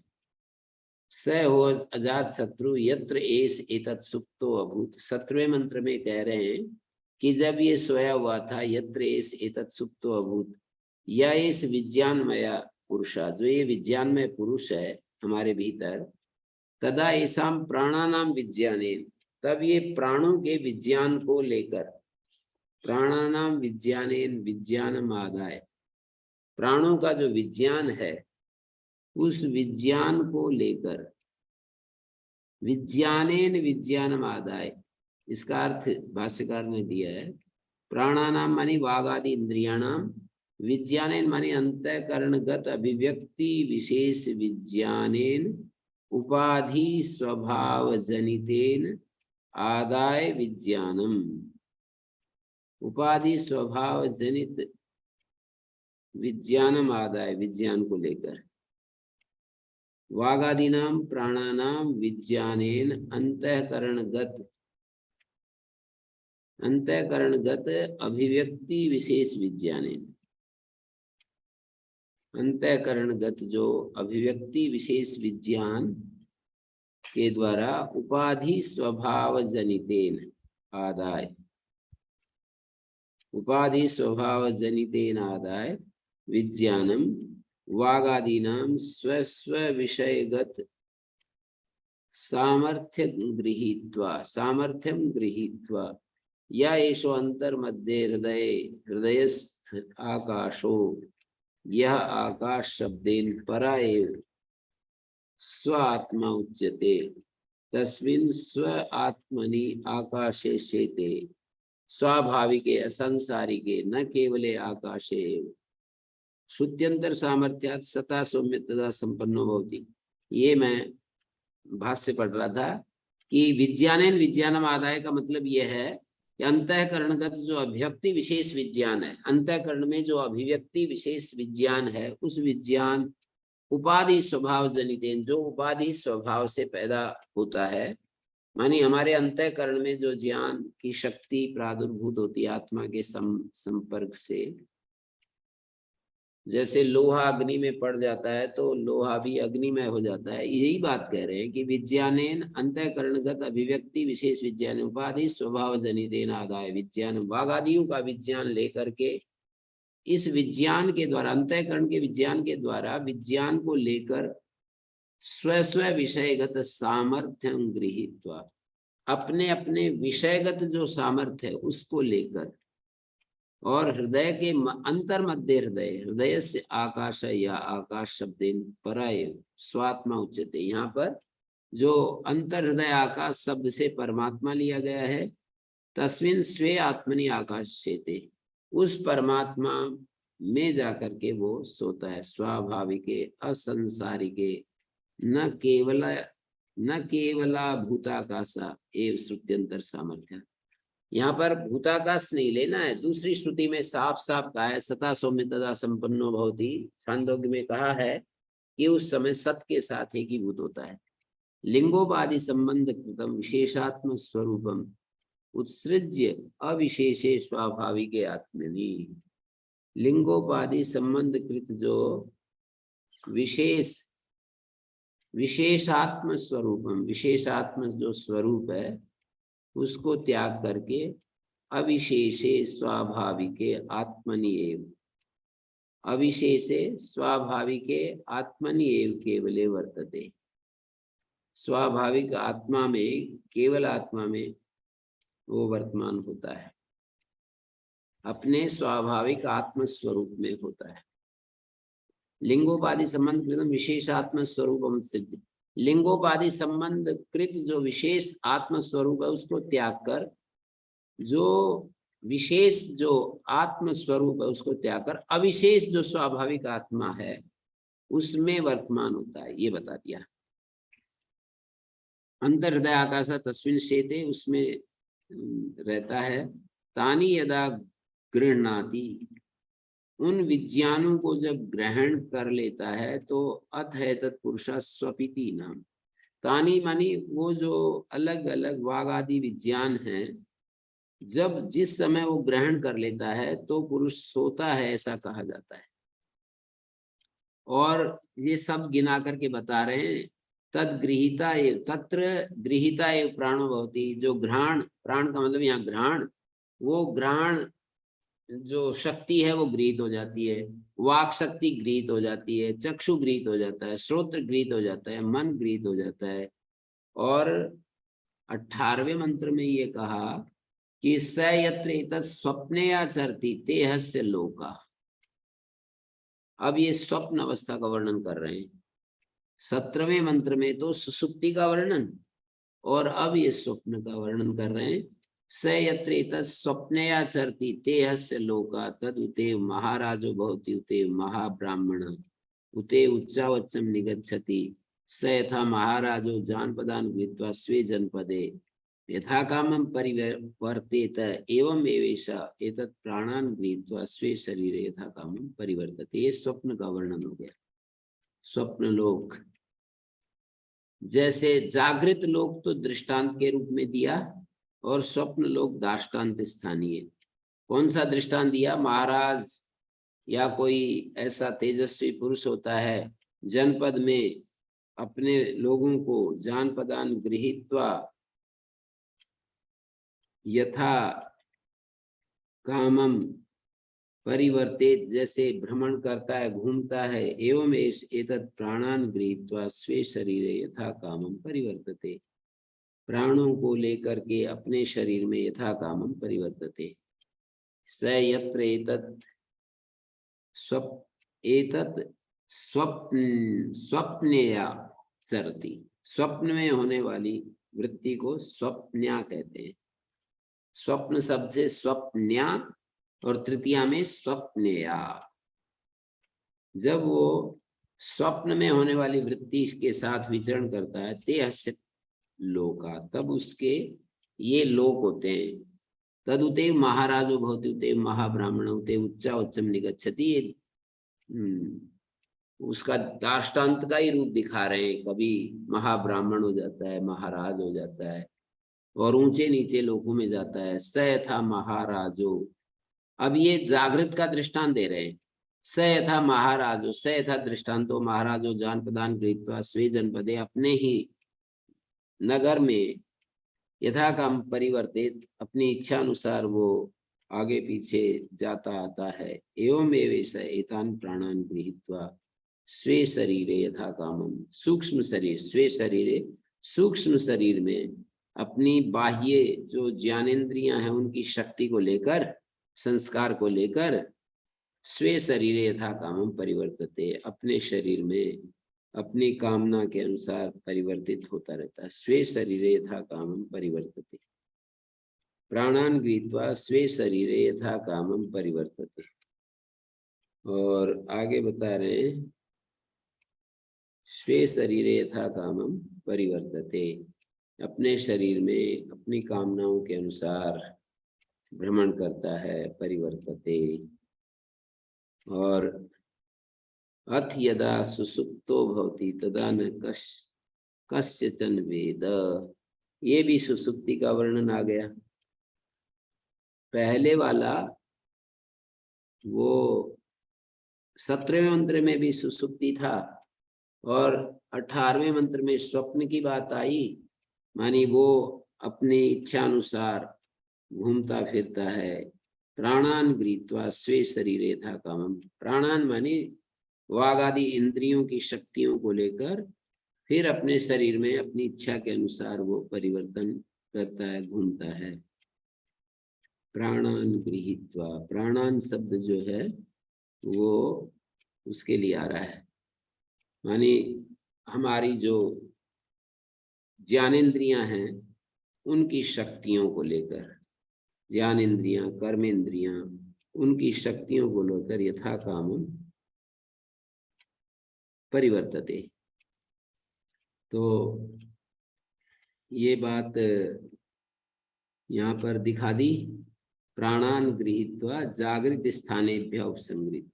Speaker 1: स हो अजात शत्रु यत्र एस एतत् सुप्तो अभूत। 17वें मंत्र में कह रहे हैं कि जब ये सोया हुआ था, यत्र एस एतत् सुप्तो अभूत, या इस विज्ञानमय पुरुषा, जो ये विज्ञानमय पुरुष है हमारे भीतर, तदा ऐसाम प्राणानाम विज्ञानेन, तब ये प्राणों के विज्ञान को लेकर, प्राणानाम विज्ञानेन विज्ञानम आदाय, प्राणों का जो विज्ञान है उस विज्ञान को लेकर, विज्ञानेन विज्ञानम आदाय, इसका अर्थ भाष्यकार ने दिया है, प्राणानाम मानी वागादि इंद्रियाणाम, विज्ञानेन मानी अंतःकरणगत अभिव्यक्ति विशेष विज्ञानेन उपाधि स्वभाव जनितेन आदाय विज्ञानम, उपाधि स्वभाव जनित विज्ञानम आदाय, विज्ञान को लेकर, वागादीनाम प्राणानाम विज्ञानेन अंतःकरणगत अभिव्यक्ति विशेष विज्ञानेन, अंतःकरणगत जो अभिव्यक्ति विशेष विज्ञान के द्वारा उपाधि स्वभाव जनितेन आदाय, उपाधि स्वभाव जनितेन आदाय विज्ञानम वागादीनाम स्व स्व विषयगत सामर्थ्यम गृहीत्वा या एषो अंतर्मध्ये हृदयस्थ आकाशो, यह आकाश शब्देन परा एव स्व आत्मा उच्यते, तस्मिन् स्व आत्मनि आकाशे शेते स्वाभाविके असंसारिके न केवले आकाशे एव श्रुत्यंतर सामर्थ्यात् सता सौम्य तदा संपन्नो भवति। ये मैं भाष्य पढ़ रहा था कि विज्ञानेन विज्ञानम आदाय का मतलब यह है कि अंतःकरणगत जो अभिव्यक्ति विशेष विज्ञान है, अंतःकरण में जो अभिव्यक्ति विशेष विज्ञान है, उस विज्ञान उपाधि स्वभाव जनितेन, जो उपाधि स्वभाव से पैदा होता है, मानी हमारे अंतःकरण में जो ज्ञान की शक्ति प्रादुर्भूत होती है आत्मा के संपर्क से, जैसे लोहा अग्नि में पड़ जाता है तो लोहा भी अग्निमय हो जाता है, यही बात कह रहे हैं कि विज्ञानेन अंतःकरणगत अभिव्यक्ति विशेष विज्ञान उपाधि स्वभाव जनितेन आदाय विज्ञान, वागादियों का विज्ञान लेकर के, इस विज्ञान के द्वारा, अंतःकरण के विज्ञान के द्वारा, विज्ञान को लेकर स्व स्व विषयगत सामर्थ्यं गृहीत्वा, अपने अपने विषयगत जो सामर्थ्य है उसको लेकर, और हृदय के अंतर मध्य हृदय से आकाश, या आकाश शब्देन पराय स्वात्मा उच्यते, यहाँ पर जो अंतर हृदय आकाश शब्द से परमात्मा लिया गया है, तस्मिन् स्वे आत्मनि आकाश शेते, उस परमात्मा में जाकर के वो सोता है, स्वाभाविके असंसारिके न केवला भूताकाशा एव श्रुत्यंतर सामर्थ्य। यहाँ पर भूताकाश नहीं लेना है, दूसरी श्रुति में साफ साफ कहा है सता सौम्य तदा संपन्नो भवति, छांदोग्य में कहा है कि उस समय सत के साथ एकीभूत होता है। लिंगोपाधि संबंध कृतम विशेषात्म स्वरूपम उत्सृज्य अविशेषे स्वाभाविके आत्मनि, लिंगोपाधि संबंध कृत जो विशेषात्म स्वरूपम, विशेषात्म जो स्वरूप है उसको त्याग करके अविशेषे स्वाभाविके आत्मनि एव, अविशेषे स्वाभाविके आत्मनि एव केवले वर्तते, स्वाभाविक आत्मा में, केवल आत्मा में वो वर्तमान होता है, अपने स्वाभाविक आत्म स्वरूप में होता है। लिंगोपाधि संबंध कृतम विशेषात्म स्वरूपम सिद्ध, लिंगोपाधि संबंध कृत जो विशेष आत्म स्वरूप है उसको त्याग कर, जो विशेष जो आत्म स्वरूप है उसको त्याग कर अविशेष जो स्वाभाविक आत्मा है उसमें वर्तमान होता है, ये बता दिया। अंतर्हृदय आकाश तस्मिन् शेते, उसमें रहता है। तानी यदा गृह्णाति, उन विज्ञानों को जब ग्रहण कर लेता है तो अथ है तत्पुरुषा स्वपिति नाम। तानी मानी वो जो अलग अलग वाग आदि विज्ञान हैं, जब जिस समय वो ग्रहण कर लेता है तो पुरुष सोता है, ऐसा कहा जाता है। और ये सब गिना करके बता रहे हैं। तद गृहीता एव तत्र गृहीता एव प्राणो भवति, जो घ्राण, प्राण का मतलब यहाँ घ्राण, वो घ्राण जो शक्ति है वो गृहीत हो जाती है, वाक शक्ति गृहीत हो जाती है, चक्षु गृहीत हो जाता है, श्रोत्र गृहीत हो जाता है, मन गृहीत हो जाता है। और 18वें मंत्र में ये कहा कि स यत्र एतत् स्वप्ने आचरति तेहस्य लोका। अब ये स्वप्न अवस्था का वर्णन कर रहे हैं। 17वें मंत्र में तो सुसुप्ति का वर्णन, और अब ये स्वप्न का वर्णन कर रहे हैं। स यत्र एतत् स्वप्ने आचरति तेहस्य लोका तद उतेव महाराजो भवति उतेव महाब्राह्मण उतेव उच्चावच्चम निगच्छति स यथा महाराजो जानपदान गृहीत्वा स्वे जनपदे यथा कामं परिवर्तेत एवं एवेश एतत् प्राणान् गृहीत्वा स्वे शरीरे यथा कामं परिवर्तते। ये स्वप्न का वर्णन हो गया। स्वप्न लोक, जैसे जागृत लोक तो दृष्टांत के रूप में दिया, और स्वप्न लोक दाष्टान्त स्थानीय। कौन सा दृष्टांत दिया? महाराज या कोई ऐसा तेजस्वी पुरुष होता है, जनपद में अपने लोगों को जानपदान गृहीत्वा यथा कामम परिवर्तित, जैसे भ्रमण करता है, घूमता है, एवं एतत् प्राणान गृहीत्वा स्वे शरीरे यथा कामम परिवर्तते, प्राणों को लेकर के अपने शरीर में यथा कामम परिवर्तते। स यत्र एतत् स्वप्नया चरति, स्वप्न में होने वाली वृत्ति को स्वप्न्या कहते हैं। स्वप्न शब्द से स्वप्न्या और तृतीया में स्वप्नया। जब वो स्वप्न में होने वाली वृत्ति के साथ विचरण करता है तेहस्य लोका, तब उसके ये लोक होते हैं। तदुते महाराजो भवति उते महाब्राह्मण उते उच्चा उच्चम निगच्छति। उसका दाष्टान्त का ही रूप दिखा रहे हैं। कभी महाब्राह्मण हो जाता है, महाराज हो जाता है, और ऊंचे नीचे लोकों में जाता है। स यथा महाराजो, अब ये जागृत का दृष्टांत दे रहे हैं। स यथा महाराजो, स यथा दृष्टांतो महाराजो जानपदान गृहीत्वा स्वे जनपदे, अपने ही नगर में यथा काम परिवर्तित, अपनी इच्छा अनुसार वो आगे पीछे जाता आता है। एवं एवेश एतान प्राणान गृहीत्वा स्वे शरीरे यथा कामम, सूक्ष्म शरीर, स्वे शरीरे सूक्ष्म शरीर में अपनी बाह्य जो ज्ञानेन्द्रियां हैं उनकी शक्ति को लेकर, संस्कार को लेकर, स्वे शरीरे यथा कामम परिवर्तते, अपने शरीर में अपनी कामना के अनुसार परिवर्तित होता रहता है। स्वे शरीरे यथा कामम परिवर्तते, प्राणान गृहीत्वा स्वे शरीरे यथा कामम परिवर्तते। और आगे बता रहे हैं स्वे शरीरे यथा कामम परिवर्तते, अपने शरीर में अपनी कामनाओं के अनुसार भ्रमण करता है, परिवर्तते। और अथ यदा सुसुप्तो भवति तदा न कस्यचन वेद, ये भी सुसुप्ति का वर्णन आ गया। पहले वाला वो 17वें मंत्र में भी सुसुप्ति था, और 18वें मंत्र में स्वप्न की बात आई। मानी वो अपनी इच्छा अनुसार घूमता फिरता है। प्राणान गृहीत्वा स्वे शरीरे यथा कामम, प्राणान मानी वाग आदि इंद्रियों की शक्तियों को लेकर फिर अपने शरीर में अपनी इच्छा के अनुसार वो परिवर्तन करता है, घूमता है। प्राणान गृहीत्वा, प्राणान शब्द जो है वो उसके लिए आ रहा है, मानी हमारी जो ज्ञानेन्द्रियां हैं उनकी शक्तियों को लेकर, ज्ञानेन्द्रियां, कर्मेंद्रियां, उनकी शक्तियों को लेकर यथा कामम परिवर्तते। तो ये बात यहाँ पर दिखा दी। प्राणान गृहीत्वा जागृत स्थानेभ्य उपसंगृत।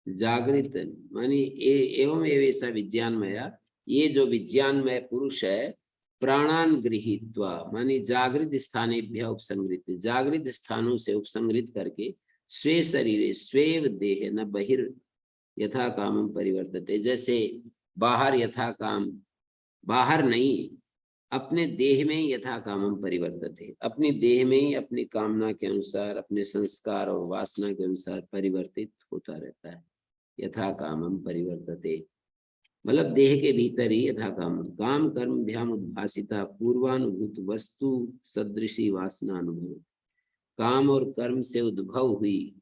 Speaker 1: जागृत मानी एवं एवैसा विज्ञानमया, ये जो विज्ञानमय पुरुष है, प्राणान गृहीत्वा मानी जागृत स्थानेभ्य उपसंगृत, जागृत स्थानों से उपसंगृत करके, स्वे शरीरे स्वेव देह न बहिर् यथा कामम परिवर्तते, जैसे बाहर यथा काम, बाहर नहीं अपने देह में ही यथा कामम परिवर्तते, अपनी देह में ही अपनी कामना के अनुसार, अपने संस्कार और वासना के अनुसार परिवर्तित होता रहता है। यथा कामम परिवर्तते मतलब देह के भीतर ही यथा काम, काम कर्म भ्याम उद्भासिता पूर्वानुभूत वस्तु सदृशी वासना अनुभव, काम और कर्म से उद्भव हुई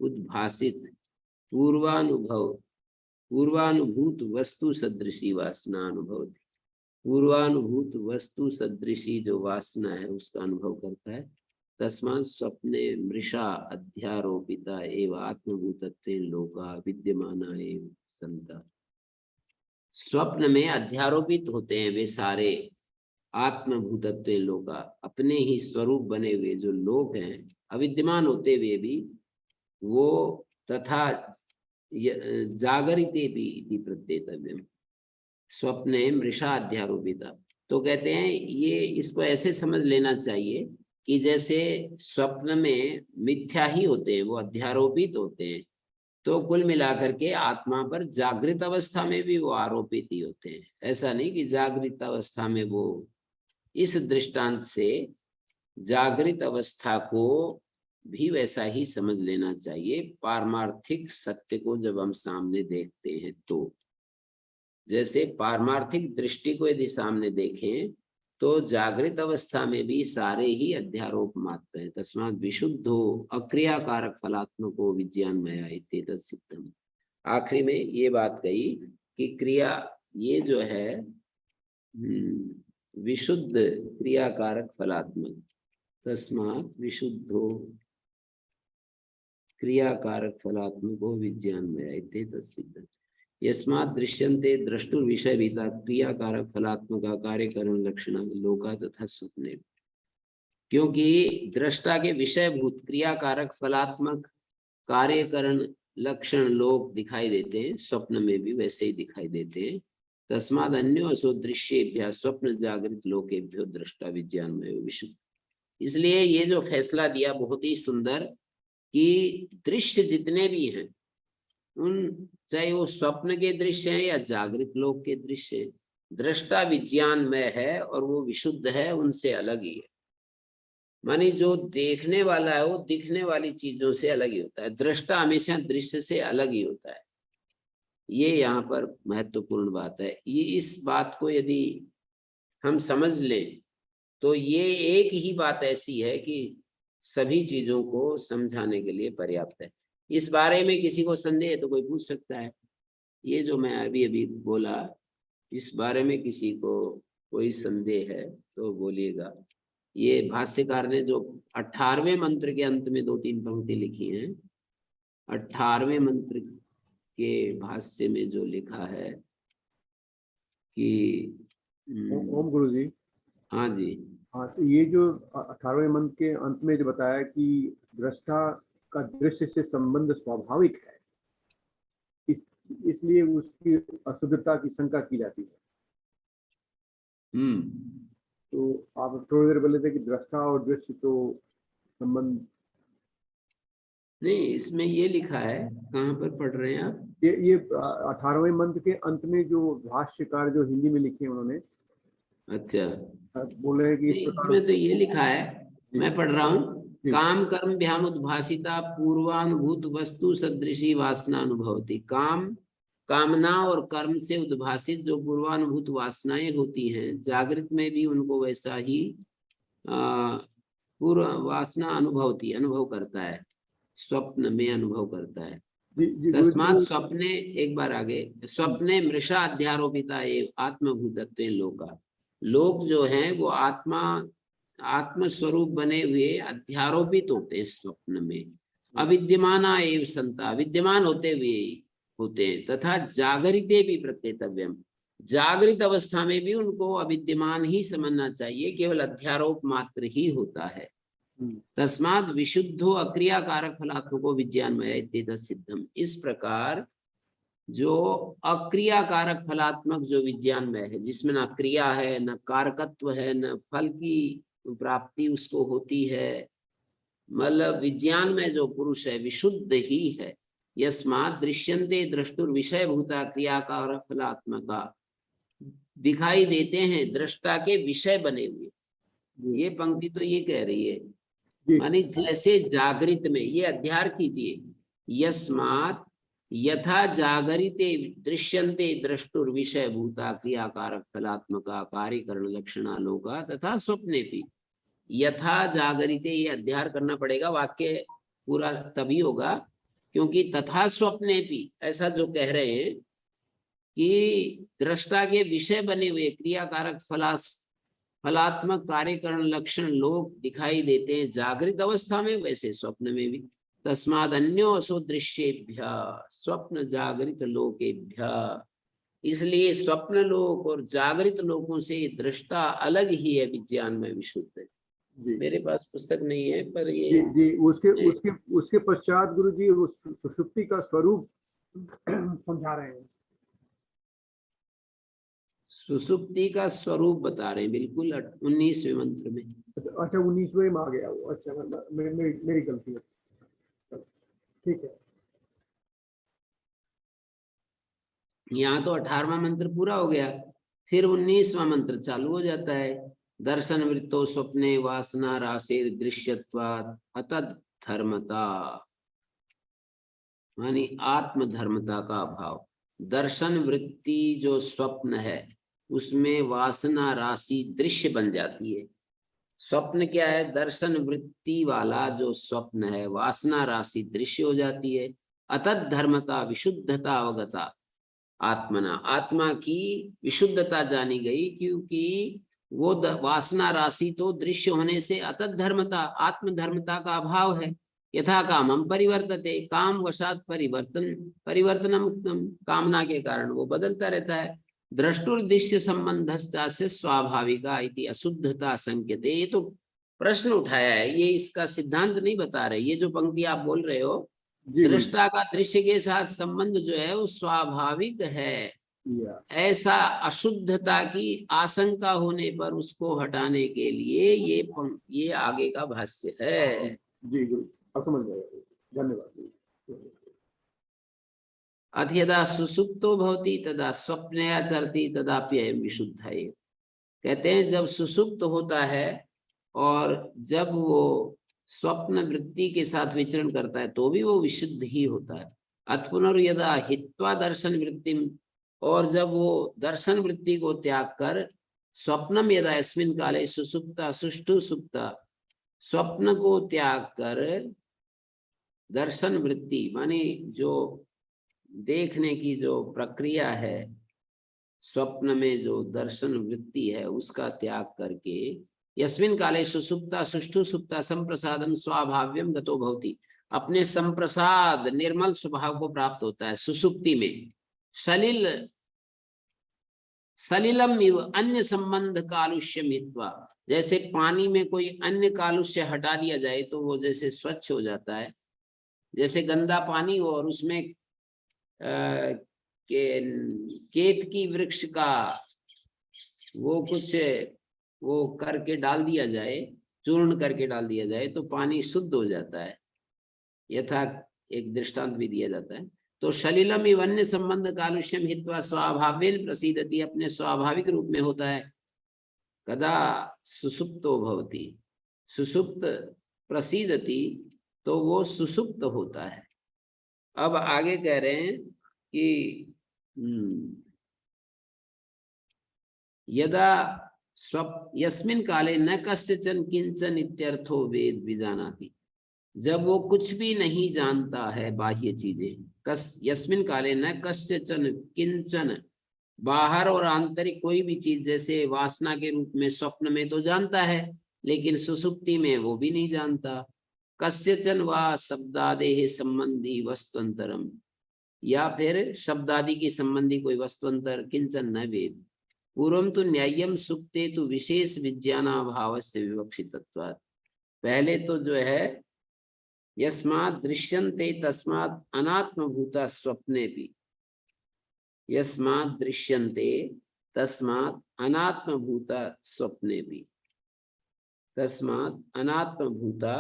Speaker 1: उद्भासित पूर्वानुभूत वस्तु सदृशी वासना अनुभव, पूर्वानुभूत वस्तु सदृशी जो वासना है उसका अनुभव करता है। तस्मात् स्वप्ने मृषा अध्यारोपिता एवं आत्मभूतत्वे लोका विद्यमाना एवं संता। स्वप्न में अध्यारोपित होते हैं वे सारे आत्मभूतत्व लोका, अपने ही स्वरूप बने हुए जो लोग हैं, अविद्यमान होते हुए भी वो, तथा जागरिते भी प्रत्येतव्यम, स्वप्ने मृषा अध्यारोपिता। तो कहते हैं ये इसको ऐसे समझ लेना चाहिए कि जैसे स्वप्न में मिथ्या ही होते हैं, वो अध्यारोपित होते हैं, तो कुल मिलाकर के आत्मा पर जागृत अवस्था में भी वो आरोपित ही होते हैं। ऐसा नहीं कि जागृत अवस्था में वो, इस दृष्टांत से जागृत अवस्था को भी वैसा ही समझ लेना चाहिए। पारमार्थिक सत्य को जब हम सामने देखते हैं तो, जैसे पारमार्थिक दृष्टि को यदि सामने देखें तो जागृत अवस्था में भी सारे ही अध्यारोप मात्र हैं। तस्मात् विशुद्धो अक्रियाकारक फलात्मको विज्ञानमया इत्येतत् सिद्धम्। आखिरी में ये बात कही कि क्रिया, ये जो है विशुद्ध क्रियाकारक फलात्मक, तस्मात् विशुद्धो क्रियाकारक फलात्मको विज्ञानमया इत्येतत् सिद्धम्। यस्मात् दृश्यन्ते द्रष्टुर विषय भीता क्रियाकारक फलात्मका कार्यकरण लक्षण लोका तथा स्वप्ने, क्योंकि दृष्टा के विषयभूत क्रियाकारक फलात्मक कार्यकरण लक्षण लोक दिखाई देते हैं, स्वप्न में भी वैसे ही दिखाई देते हैं। तस्माद अन्यो असो दृश्येभ्यः स्वप्न जागृत लोकेभ्यो दृष्टा विज्ञानमय विशुद्ध। इसलिए ये जो फैसला दिया बहुत ही सुंदर कि दृश्य जितने भी हैं, उन चाहे वो स्वप्न के दृश्य हैं या जागृत लोक के दृश्य हैं, दृष्टा विज्ञानमय है और वो विशुद्ध है, उनसे अलग ही है। मानी जो देखने वाला है वो दिखने वाली चीजों से अलग ही होता है, दृष्टा हमेशा दृश्य से अलग ही होता है। ये यहाँ पर महत्वपूर्ण बात है। ये इस बात को यदि हम समझ लें तो ये एक ही बात ऐसी है कि सभी चीजों को समझाने के लिए पर्याप्त है। इस बारे में किसी को संदेह है तो कोई पूछ सकता है। ये जो मैं अभी अभी बोला, इस बारे में किसी को कोई संदेह है तो बोलिएगा। ये भाष्यकार ने जो 18वें मंत्र के अंत में 2-3 पंक्ति लिखी हैं, 18वें मंत्र के भाष्य में जो लिखा है कि
Speaker 2: ओम गुरु जी।
Speaker 1: हाँ जी,
Speaker 2: हाँ, तो ये जो 18वें मंत्र के अंत में जो बताया कि दृष्टा का दृश्य से संबंध स्वाभाविक है, इसलिए उसकी अशुद्धता की शंका की जाती है। तो आप थोड़ी देर पहले थे कि दृष्टा और दृश्य तो संबंध
Speaker 1: नहीं, इसमें ये लिखा है, कहाँ पर पढ़ रहे हैं आप?
Speaker 2: ये 18वें मंत्र के अंत में जो भाष्यकार जो हिंदी में लिखे हैं उन्होंने,
Speaker 1: अच्छा,
Speaker 2: बोल रहे हैं कि इस प्रकार
Speaker 1: इसमें तो ये लिखा है, मैं पढ़ रहा हूँ, काम कर्म भ्याम उद्भासिता पूर्वानुभूत वस्तु सदृशी वासना अनुभवती। काम, कामना और कर्म से उद्भासित जो पूर्वानुभूत वासनाएं होती हैं, जागृत में भी उनको वैसा ही पूर्व वासना अनुभव करता है, स्वप्न में अनुभव करता है। तस्मात् स्वप्ने, एक बार आगे, स्वप्ने मृषा अध्यारोपिता एवं आत्मभूतत्व लोका, लोक जो हैं वो आत्मस्वरूप बने हुए अध्यारोपित होते हैं स्वप्न में। अविद्यमाना एवं संता, विद्यमान होते हुए होते हैं। तथा जागरिते भी प्रत्येतव्यम, जागृत अवस्था में भी उनको अविद्यमान ही समझना चाहिए, केवल अध्यारोप मात्र ही होता है। तस्माद विशुद्धो अक्रिया कारक फलात्मको विज्ञानमय इत्येतत् सिद्धम। इस प्रकार जो अक्रिया कारक फलात्मक जो विज्ञानमय है, जिसमें न क्रिया है न कारकत्व है न फल की प्राप्ति उसको होती है, मतलब विज्ञान में जो पुरुष है विशुद्ध ही है। यस्मात् दृश्यन्ते द्रष्टुर विषय भूता क्रिया कारक फलात्मका, दिखाई देते हैं दृष्टा के विषय बने हुए। ये पंक्ति तो ये कह रही है, मानी जैसे जागृत में, ये अध्यार कीजिए, यस्मात् यथा जागरिते दृश्यन्ते द्रष्टुर विषय भूता क्रिया कारक फलात्मका कार्यकरण लक्षणा लोका तथा स्वप्ने भी। यथा जागरिते, ये अध्यार करना पड़ेगा, वाक्य पूरा तभी होगा क्योंकि तथा स्वप्ने भी ऐसा जो कह रहे हैं कि दृष्टा के विषय बने हुए क्रियाकारक फलात्मक कार्यकरण लक्षण लोग दिखाई देते हैं जागृत अवस्था में, वैसे स्वप्न में भी। तस्माद अन्यो असो दृश्येभ्य स्वप्न जागृत लोकेभ्य, इसलिए स्वप्न लोक और जागृत लोकों से दृष्टा अलग ही है, विज्ञान में विशुद्ध है। मेरे पास पुस्तक नहीं है पर ये
Speaker 2: जी उसके पश्चात गुरु जी वो सुषुप्ति का स्वरूप समझा रहे हैं।
Speaker 1: सुसुप्ति का स्वरूप बता रहे हैं, बिल्कुल 19वें मंत्र में।
Speaker 2: अच्छा 19वें में आ गया वो, अच्छा मेरी गलती है, ठीक है।
Speaker 1: यहाँ तो 18वां मंत्र पूरा हो गया, फिर 19वां मंत्र चालू हो जाता है। दर्शन वृत्तो स्वप्ने वासना राशिर दृश्यत्वात् अतद धर्मता, मानी आत्म धर्मता का अभाव। दर्शन वृत्ति जो स्वप्न है उसमें वासना राशि दृश्य बन जाती है। स्वप्न क्या है? दर्शन वृत्ति वाला जो स्वप्न है वासना राशि दृश्य हो जाती है। अतद धर्मता विशुद्धता अवगता आत्मना, आत्मा की विशुद्धता जानी गई क्योंकि वो वासना राशि तो दृश्य होने से अतद धर्मता आत्म धर्मता का अभाव है। यथा कामम परिवर्तते, काम वशात परिवर्तनम उत्तम, कामना के कारण वो बदलता रहता है। दृष्टुर्दृश्य संबंधस्ता से स्वाभाविका इति अशुद्धता संकेते, ये तो प्रश्न उठाया है, ये इसका सिद्धांत नहीं बता रहे। ये जो पंक्ति आप बोल रहे हो, दृष्टा का दृश्य के साथ संबंध जो है वो स्वाभाविक है, ऐसा अशुद्धता की आशंका होने पर उसको हटाने के लिए ये आगे का भाष्य है।
Speaker 2: जी गुरु, अब समझ गए, धन्यवाद।
Speaker 1: अथ यदा सुसुप्तो भवति तदा स्वप्ने आचरति तदाप्ययं विशुद्ध है। कहते हैं जब सुसुप्त होता है और जब वो स्वप्न वृत्ति के साथ विचरण करता है तो भी वो विशुद्ध ही होता है। अथ पुनर्यदा हित्वा दर्शन वृत्तिम, और जब वो दर्शन वृत्ति को त्याग कर स्वप्नम यदा अस्मिन् काले सुसुप्ता सुष्ठु सुप्ता, स्वप्न को त्याग कर दर्शन वृत्ति माने जो देखने की जो प्रक्रिया है, स्वप्न में जो दर्शन वृत्ति है उसका त्याग करके यस्मिन् काले सुसुप्ता सुष्ठु सुप्ता संप्रसादम स्वाभाव्यम गतो भवति, अपने संप्रसाद निर्मल स्वभाव को प्राप्त होता है। सुसुप्ति में सलिलम इव अन्य संबंध कालुष्यम हित्वा, जैसे पानी में कोई अन्य कालुष्य हटा दिया जाए तो वो जैसे स्वच्छ हो जाता है। जैसे गंदा पानी हो और उसमें केतकी वृक्ष का वो कुछ वो करके डाल दिया जाए, चूर्ण करके डाल दिया जाए तो पानी शुद्ध हो जाता है। यथा एक दृष्टांत भी दिया जाता है। तो सलिलम इव अन्य संबंध कालुष्यम हित्वा स्वाभावेन प्रसीदति, अपने स्वाभाविक रूप में होता है। कदा सुसुप्तो भवति, सुसुप्त प्रसीदति, तो वो सुसुप्त होता है। अब आगे कह रहे हैं कि यदा यस्मिन् काले न कस्यचन किंचन इत्यर्थो वेद विजानाति, जब वो कुछ भी नहीं जानता है बाह्य चीजें। यस्मिन् काले न कस्यचन किंचन, बाहर और आंतरिक कोई भी चीज, जैसे वासना के रूप में स्वप्न में तो जानता है लेकिन सुसुप्ति में वो भी नहीं जानता। कस्यचन वा शब्दादेह संबंधी वस्तुअंतरम, या फिर शब्दादि की संबंधी कोई वस्तुअंतर किंचन न वेद। पूर्वम तो न्याय्यम सुप्ते तो विशेष विज्ञानाभाव से विवक्षितत्वात्। पहले तो जो है यस्मात् दृश्यन्ते तस्मात् अनात्मभूता स्वप्ने भी, यस्मात् दृश्यन्ते तस्मात् अनात्मभूता स्वप्ने भी, तस्मात् अनात्मभूता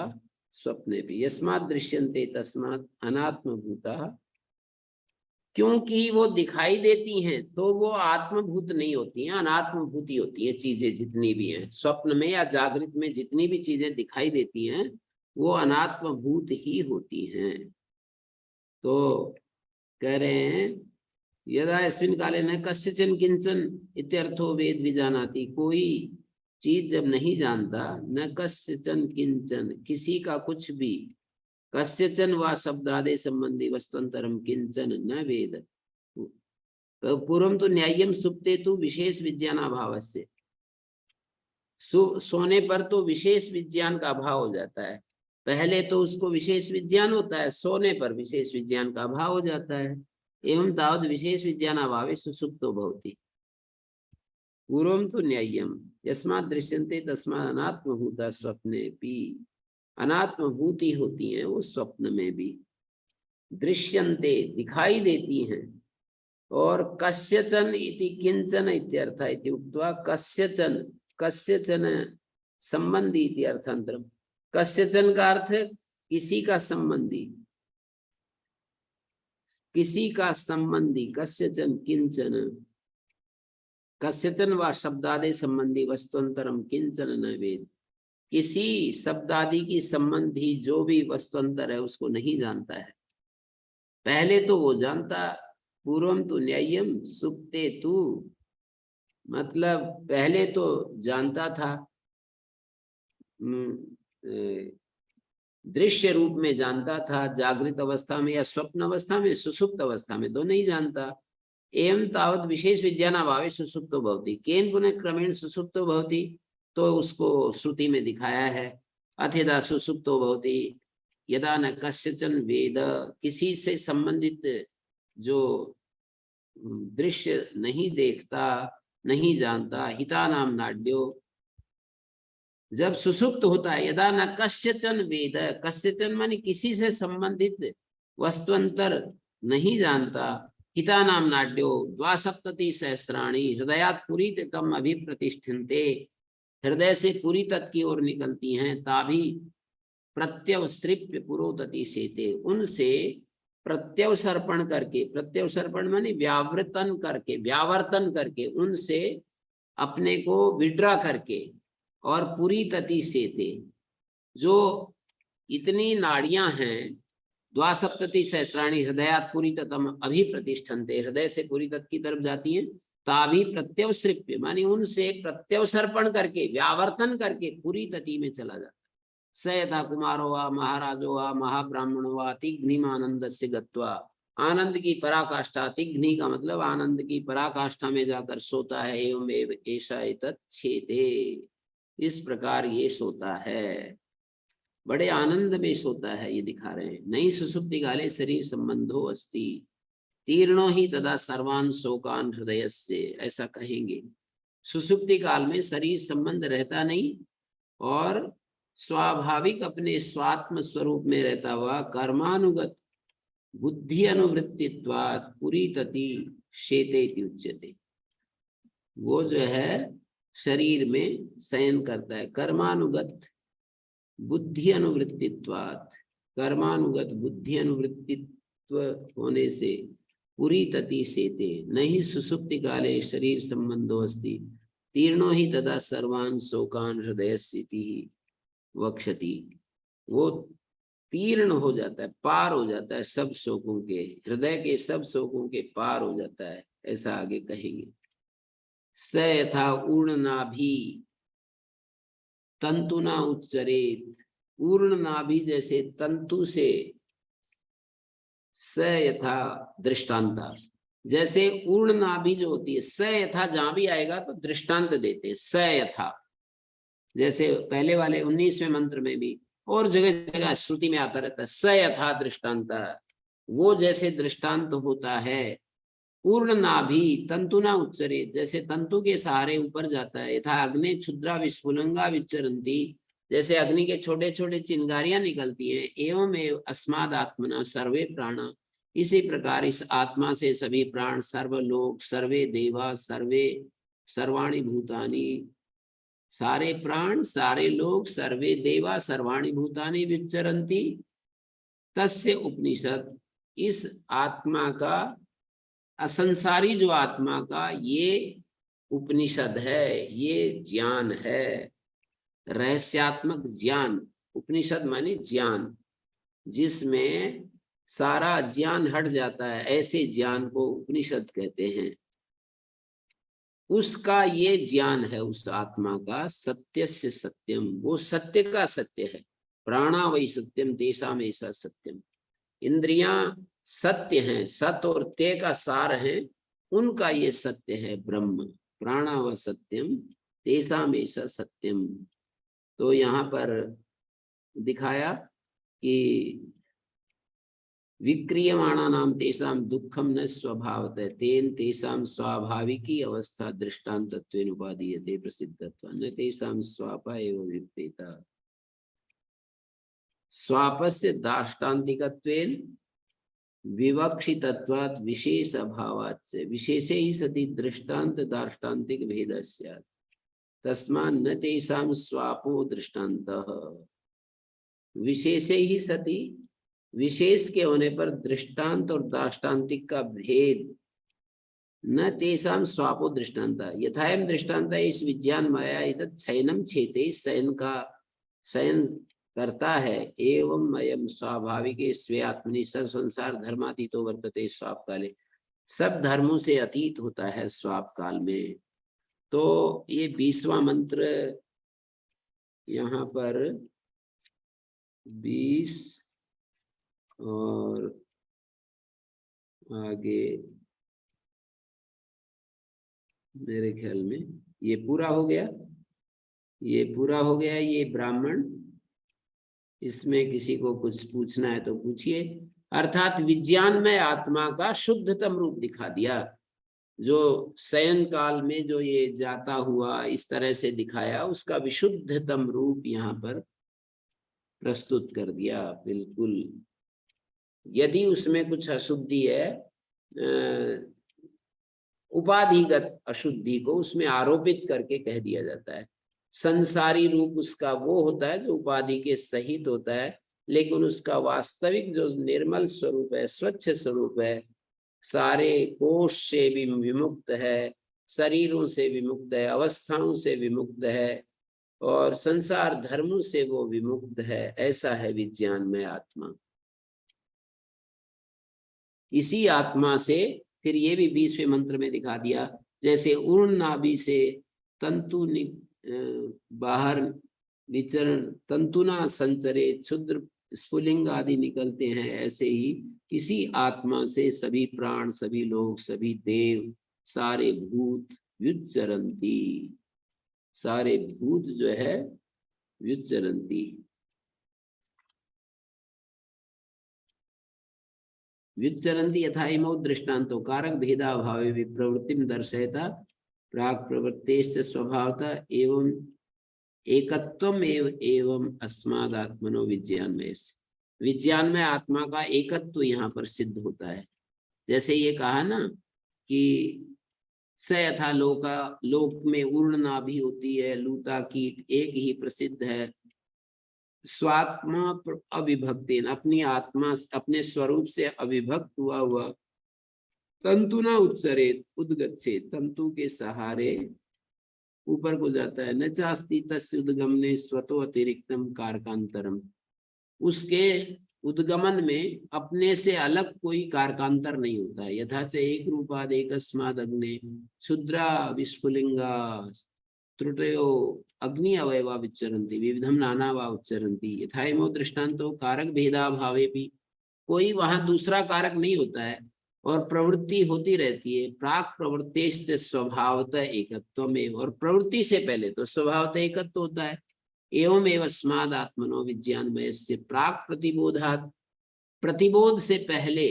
Speaker 1: स्वप्ने भी, यस्मात् दृश्यन्ते तस्मात् अनात्मभूता, क्योंकि वो दिखाई देती हैं तो वो आत्मभूत नहीं होती हैं, अनात्मभूति होती है चीजें जितनी भी हैं। स्वप्न में या जागृत में जितनी भी चीजें दिखाई देती हैं वो अनात्मभूत ही होती हैं। तो कह रहे हैं यदा अस्मिन् काले न कस्यचन किंचन इत्यर्थो वेद विजानाति। कोई चीज जब नहीं जानता, न कस्यचन किंचन, किसी का कुछ भी, कस्यचन वा शब्दादे संबंधी वस्तुअंतरम किंचन न वेद। पूर्वम तो न्याय्यम सुप्ते तो विशेष विज्ञानाभाव से, सोने पर तो विशेष विज्ञान का अभाव हो जाता है। पहले तो उसको विशेष विज्ञान होता है, सोने पर विशेष विज्ञान का अभाव हो जाता है। एवं तावत् विशेष विज्ञान अभावे सुसुप्तो भवति। पूर्वम तो न्याय्यम यस्मात् दृश्यन्ते तस्मात् अनात्मभूता स्वप्नेपि। अनात्मभूति होती हैं वो स्वप्न में भी। दृश्यन्ते दिखाई देती हैं। और कस्यचन इति किंचन इत्यर्थ इति उक्त्वा कस्यचन, कस्यचन संबंधी इति अर्थांतरम। कस्यचन का अर्थ किसी का संबंधी, किसी का संबंधी, कस्यचन किंचन, कस्यचन वा शब्दादे संबंधी वस्तुअंतरम किंचन न वेद। किसी शब्दादि की संबंधी जो भी वस्तुअंतर है उसको नहीं जानता है। पहले तो वो जानता। पूर्वम तो न्याय्यम सुप्ते तु, मतलब पहले तो जानता था, दृश्य रूप में जानता था, जागृत अवस्था में या स्वप्न अवस्था में, सुसुप्त अवस्था में तो नहीं जानता। एवं तावत् विशेष विज्ञानाभावे सुसुप्तो भवति। केन पुनः क्रमेण सुसुप्तो भवति, तो उसको श्रुति में दिखाया है। अथेदा सुसुप्तो भवति यदा न कस्यचन वेद। किसी से संबंधित जो दृश्य नहीं देखता, नहीं जानता, हिता नाम नाड्यो, जब सुसुप्त होता है। यदा न कस्यचन वेद, कस्यचन माने किसी से संबंधित वस्तुअंतर नहीं जानता। हिता नाम नाड्यो द्वासप्तति सहस्राणि हृदयात् पुरीतम अभिप्रतिष्ठन्ते। हृदय से पुरी तत् की ओर निकलती हैं। ताभी प्रत्यवसृप्य पुरोदति सेते, उनसे प्रत्यवसर्पण करके, प्रत्यवसर्पण माने व्यावर्तन करके, व्यावर्तन करके, उनसे अपने को विड्रा करके, और पुरी तति सेते, जो इतनी नाड़ियां हैं, द्वासप्तति सहस्राणि हृदयात् पुरीतम अभिप्रतिष्ठन्ते, हृदय से पुरी तत् की तरफ जाती हैं। ताभी प्रत्यवसृप्य मानी उनसे प्रत्यवसर्पण करके, व्यावर्तन करके पुरी तति में चला जाता। स यथा कुमारो वा महाराजो वा महाब्राह्मणो वा तिघ्निमानंदस्य गत्वा। आनंद की पराकाष्ठा, तिघ्नि का मतलब आनंद की पराकाष्ठा में जाकर सोता है। एवं एव ऐसा एतत् छेदे, इस प्रकार ये सोता है, बड़े आनंद में सोता है, ये दिखा रहे हैं। नई सुसुप्ति काले शरीर संबंधो अस्ति तीर्णो ही तदा सर्वान शोकान हृदय से, ऐसा कहेंगे। सुसुप्ति काल में शरीर संबंध रहता नहीं और स्वाभाविक अपने स्वात्म स्वरूप में रहता हुआ कर्मानुगत बुद्धि अनुवृत्तित्वात् पुरी तति शेते इति उच्यते। वो जो है शरीर में शयन करता है। कर्मानुगत बुद्धि अनुवृत्तित्वात्, कर्मानुगत बुद्धि अनुवृत्तित्व होने से पुरी तति सेते नहीं सुसुप्ति काले शरीर संबंधो अस्ति तीर्णो ही तदा सर्वान शोकान हृदयस्थिति वक्षति। वो तीर्ण हो जाता है, पार हो जाता है सब शोकों के, हृदय के सब शोकों के पार हो जाता है, ऐसा आगे कहेंगे। स यथा ऊर्णनाभि तंतुना उच्चरेत, ऊर्णनाभि जैसे तंतु से, स यथा दृष्टांता, जैसे ऊर्णनाभि जो होती है, स यथा जहां भी आएगा तो दृष्टांत देते, स यथा, जैसे पहले वाले 19वें मंत्र में भी और जगह जगह श्रुति में आता रहता है स यथा दृष्टांत। वो जैसे दृष्टांत होता है। पूर्ण नाभि तंतुना उच्चरे, जैसे तंतु के सहारे ऊपर जाता है। यथा अग्नि क्षुद्रा विस्फुलिंगा विचरन्ति, जैसे अग्नि के छोटे छोटे चिंगारियां निकलती हैं। एवं एव अस्माद आत्मना सर्वे प्राणा, इसी प्रकार इस आत्मा से सभी प्राण, सर्वलोक, सर्वे देवा, सर्वे सर्वाणि भूतानि, सारे प्राण, सारे लोग, सर्वे देवा, सर्वाणि भूतानि विचरन्ति। तस्य उपनिषद, इस आत्मा का, असंसारी जो आत्मा का ये उपनिषद है, ये ज्ञान है, रहस्यात्मक ज्ञान। उपनिषद माने ज्ञान, जिसमें सारा ज्ञान हट जाता है, ऐसे ज्ञान को उपनिषद कहते हैं। उसका ये ज्ञान है, उस आत्मा का। सत्य से सत्यम, वो सत्य का सत्य है। प्राणा वही सत्यम तेषाम ऐसा सत्यम, इंद्रियां सत्य हैं, सत और ते का सार है, उनका ये सत्य है ब्रह्म। प्राणा व सत्यम तेषाम ऐसा सत्यम। तो यहाँ पर दिखाया कि विक्रियमाणानां तेषां दुःखं न स्वभावतः, तेन तेषां स्वाभाविकी अवस्था दृष्टान्तत्वेन उपादीयते प्रसिद्धत्वात्, न तेषां स्वापा एव विपरीता। स्वापस्य दाष्टान्तिकत्वेन विवक्षितत्वात् विशेष अभावात्, विशेषे ही सति दृष्टान्त दाष्टान्तिक भेदः स्यात्, तस्मात् न तेषां स्वापो दृष्टान्तः। विशेषे ही सति, विशेष के होने पर दृष्टांत और दाष्टान्तिक का भेद, न तेषां स्वापो दृष्टान्त, यथायं दृष्टान्त इस विज्ञान माया इदत् शयनम छेते, शयन का शयन करता है। एवं अयम स्वाभाविक स्वे आत्मनि सब संसार धर्मातीतो वर्तते स्वाप काले, सब धर्मों से अतीत होता है स्वाप काल में। तो ये 20वां मंत्र यहाँ पर 20 और आगे मेरे ख्याल में ये पूरा हो गया, ये पूरा हो गया। ये ब्राह्मण, इसमें किसी को कुछ पूछना है तो पूछिए। अर्थात विज्ञान में आत्मा का शुद्धतम रूप दिखा दिया, जो शयन काल में जो ये जाता हुआ इस तरह से दिखाया, उसका विशुद्धतम रूप यहाँ पर प्रस्तुत कर दिया। बिल्कुल, यदि उसमें कुछ अशुद्धि है, उपाधिगत अशुद्धि को उसमें आरोपित करके कह दिया जाता है। संसारी रूप उसका वो होता है जो उपाधि के सहित होता है, लेकिन उसका वास्तविक जो निर्मल स्वरूप है, स्वच्छ स्वरूप है, सारे कोष से भी विमुक्त है, शरीरों से विमुक्त है, अवस्थाओं से विमुक्त है, और संसार धर्मों से वो विमुक्त है। ऐसा है विज्ञान में आत्मा। इसी आत्मा से फिर ये भी 20वें मंत्र में दिखा दिया, जैसे उर्ण नाभि से तंतु बाहर विचरण, तंतुना संचरे, क्षुद्र स्फुलिंग आदि निकलते हैं, ऐसे ही इसी आत्मा से सभी प्राण, सभी लोग, सभी देव, सारे भूत व्युच्चरन्ति, सारे भूत जो है व्युच्चरन्ति। व्युच्चरन्ति यथा इमौ दृष्टान्तो कारक भेदाभावे विप्रवृत्तिं दर्शयता प्राक् प्रवृत्तेश्च स्वभावतः एवं एकत्वम एवं अस्मादात्मनो विज्ञानमय। विज्ञान में आत्मा का एकत्व यहाँ पर सिद्ध होता है। जैसे ये कहा ना कि स यथा लोका, लोक में उर्ण नाभि होती है, लूता कीट एक ही प्रसिद्ध है। स्वात्मा अविभक्ति, अपनी आत्मा अपने स्वरूप से अविभक्त हुआ हुआ, तंतुना उत्सरेत उद्गच्छेत, तंतु के सहारे ऊपर को जाता है। न चास्ति तस्य उद्गमने स्वतो अतिरिक्तम कारकांतरम, उसके उद्गमन में अपने से अलग कोई कारकांतर नहीं होता है। यथा च एक रूपाद एकस्माद् अग्ने क्षुद्रा विस्फुलिंगा त्रुटयो अग्नि अवयवा विचरन्ति विविधम नाना वा उच्चरन्ति यथाइमो दृष्टांतो कारक भेदाभावे भी, कोई वहां दूसरा कारक नहीं होता है और प्रवृत्ति होती रहती है। प्राक प्रवृत्तेश्च स्वभावतः एकत्वमेव, और प्रवृत्ति से पहले तो स्वभावतः एकत्व होता है। एवं एवं अस्माद् आत्मनो विज्ञानमयस्य प्राक प्रतिबोधात् प्रतिबोध से पहले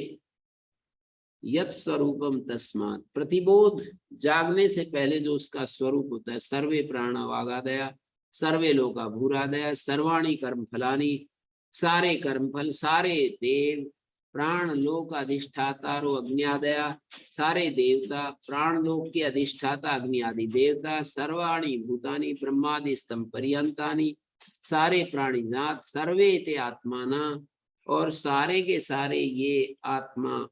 Speaker 1: यत् स्वरूपम तस्मात्, प्रतिबोध जागने से पहले जो उसका स्वरूप होता है, सर्वे प्राणा वागादया सर्वे लोका भूरादया सर्वाणी कर्म फलानी, सारे कर्मफल, सारे देव, प्राण लोक अधिष्ठाता अग्नियादया, सारे देवता, प्राण लोक के अधिष्ठाता अग्नि आदि देवता, सर्वाणी भूतानि ब्रह्मादि स्तंभ पर्यंतानि, सारे प्राणी जात, सर्वे ते आत्माना, और सारे के सारे ये आत्मा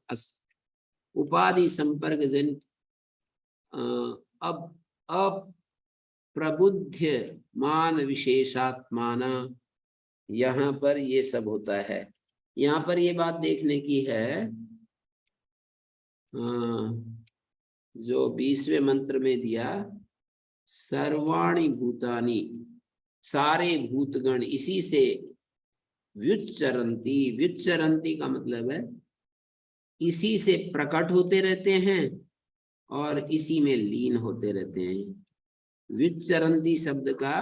Speaker 1: उपाधि संपर्क जन अब प्रबुद्ध मान विशेषात्माना, यहाँ पर ये सब होता है। यहाँ पर ये बात देखने की है, जो 20वें मंत्र में दिया, सर्वाणि भूतानि, सारे भूतगण इसी से व्युच्चरन्ति, व्युच्चरन्ति का मतलब है इसी से प्रकट होते रहते हैं और इसी में लीन होते रहते हैं। व्युच्चरन्ति शब्द का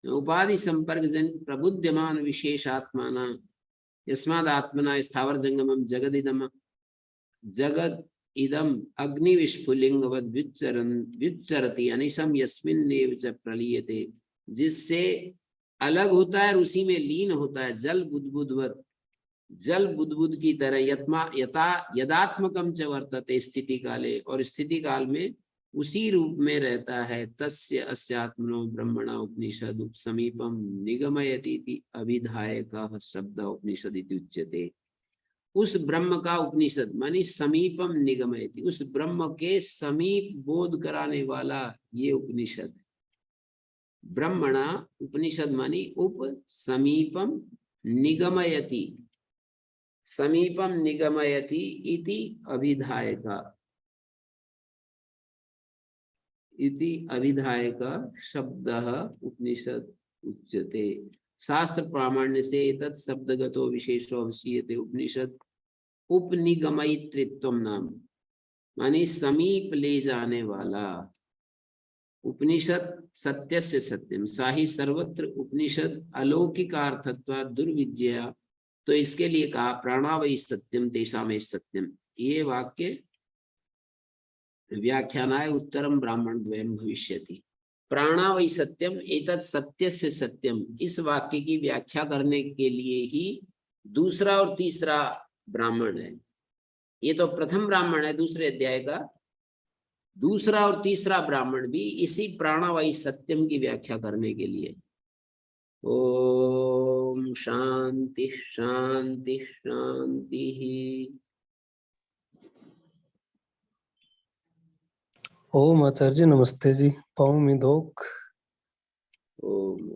Speaker 1: उपाधि संपर्क जन प्रबुद्धमान विशेषात्माना यस्माद् आत्मना स्थावर जंगमम जगदिदम जगद इदम अग्नि विस्फुलिंगवद व्युच्चरति अनिशम यस्मिन्नेव च प्रलीयते, जिससे अलग होता है और उसी में लीन होता है। जल बुद्बुद्वत, जल बुद्बुद की तरह यदात्मकम च वर्तते स्थिति काले, और स्थिति काल में उसी रूप में रहता है। तस्य अस्यात्मनो ब्रह्मणा उपनिषद उपसमीपम निगमयति अभिधायकः शब्द उपनिषद इति उच्यते। उस ब्रह्म का उपनिषद मानी समीपम निगमयति, उस ब्रह्म के समीप बोध कराने वाला ये उपनिषद। ब्रह्मणा उपनिषद मानी उप समीपम निगमयति, समीपम निगमयति इति अभिधायका, इति अभिधायका शब्दः उपनिषद उच्यते। शास्त्र प्रामाण्य से एतत् शब्दगतो विशेषो अवश्यते उपनिषद उपनिगमयित्रित्वम नाम, मानी समीप ले जाने वाला। उपनिषद सत्यस्य सत्यम, साहि सर्वत्र उपनिषद अलौकिकार्थत्वा दुर्विज्ञया, तो इसके लिए कहा प्राणावै सत्यम तेषामेष सत्यम। ये वाक्य व्याख्यानाय उत्तरम ब्राह्मण द्वयम भविष्यति। प्राणावै सत्यम एतत् सत्यस्य सत्यम, इस वाक्य की व्याख्या करने के लिए ही दूसरा और तीसरा ब्राह्मण है। ये तो प्रथम ब्राह्मण है दूसरे अध्याय का, दूसरा और तीसरा ब्राह्मण भी इसी प्राणावै सत्यम की व्याख्या करने के लिए। ओम शांति शांति शांति।
Speaker 3: ओम आचार्य जी नमस्ते जी, पाँव में धोक।
Speaker 1: ओम।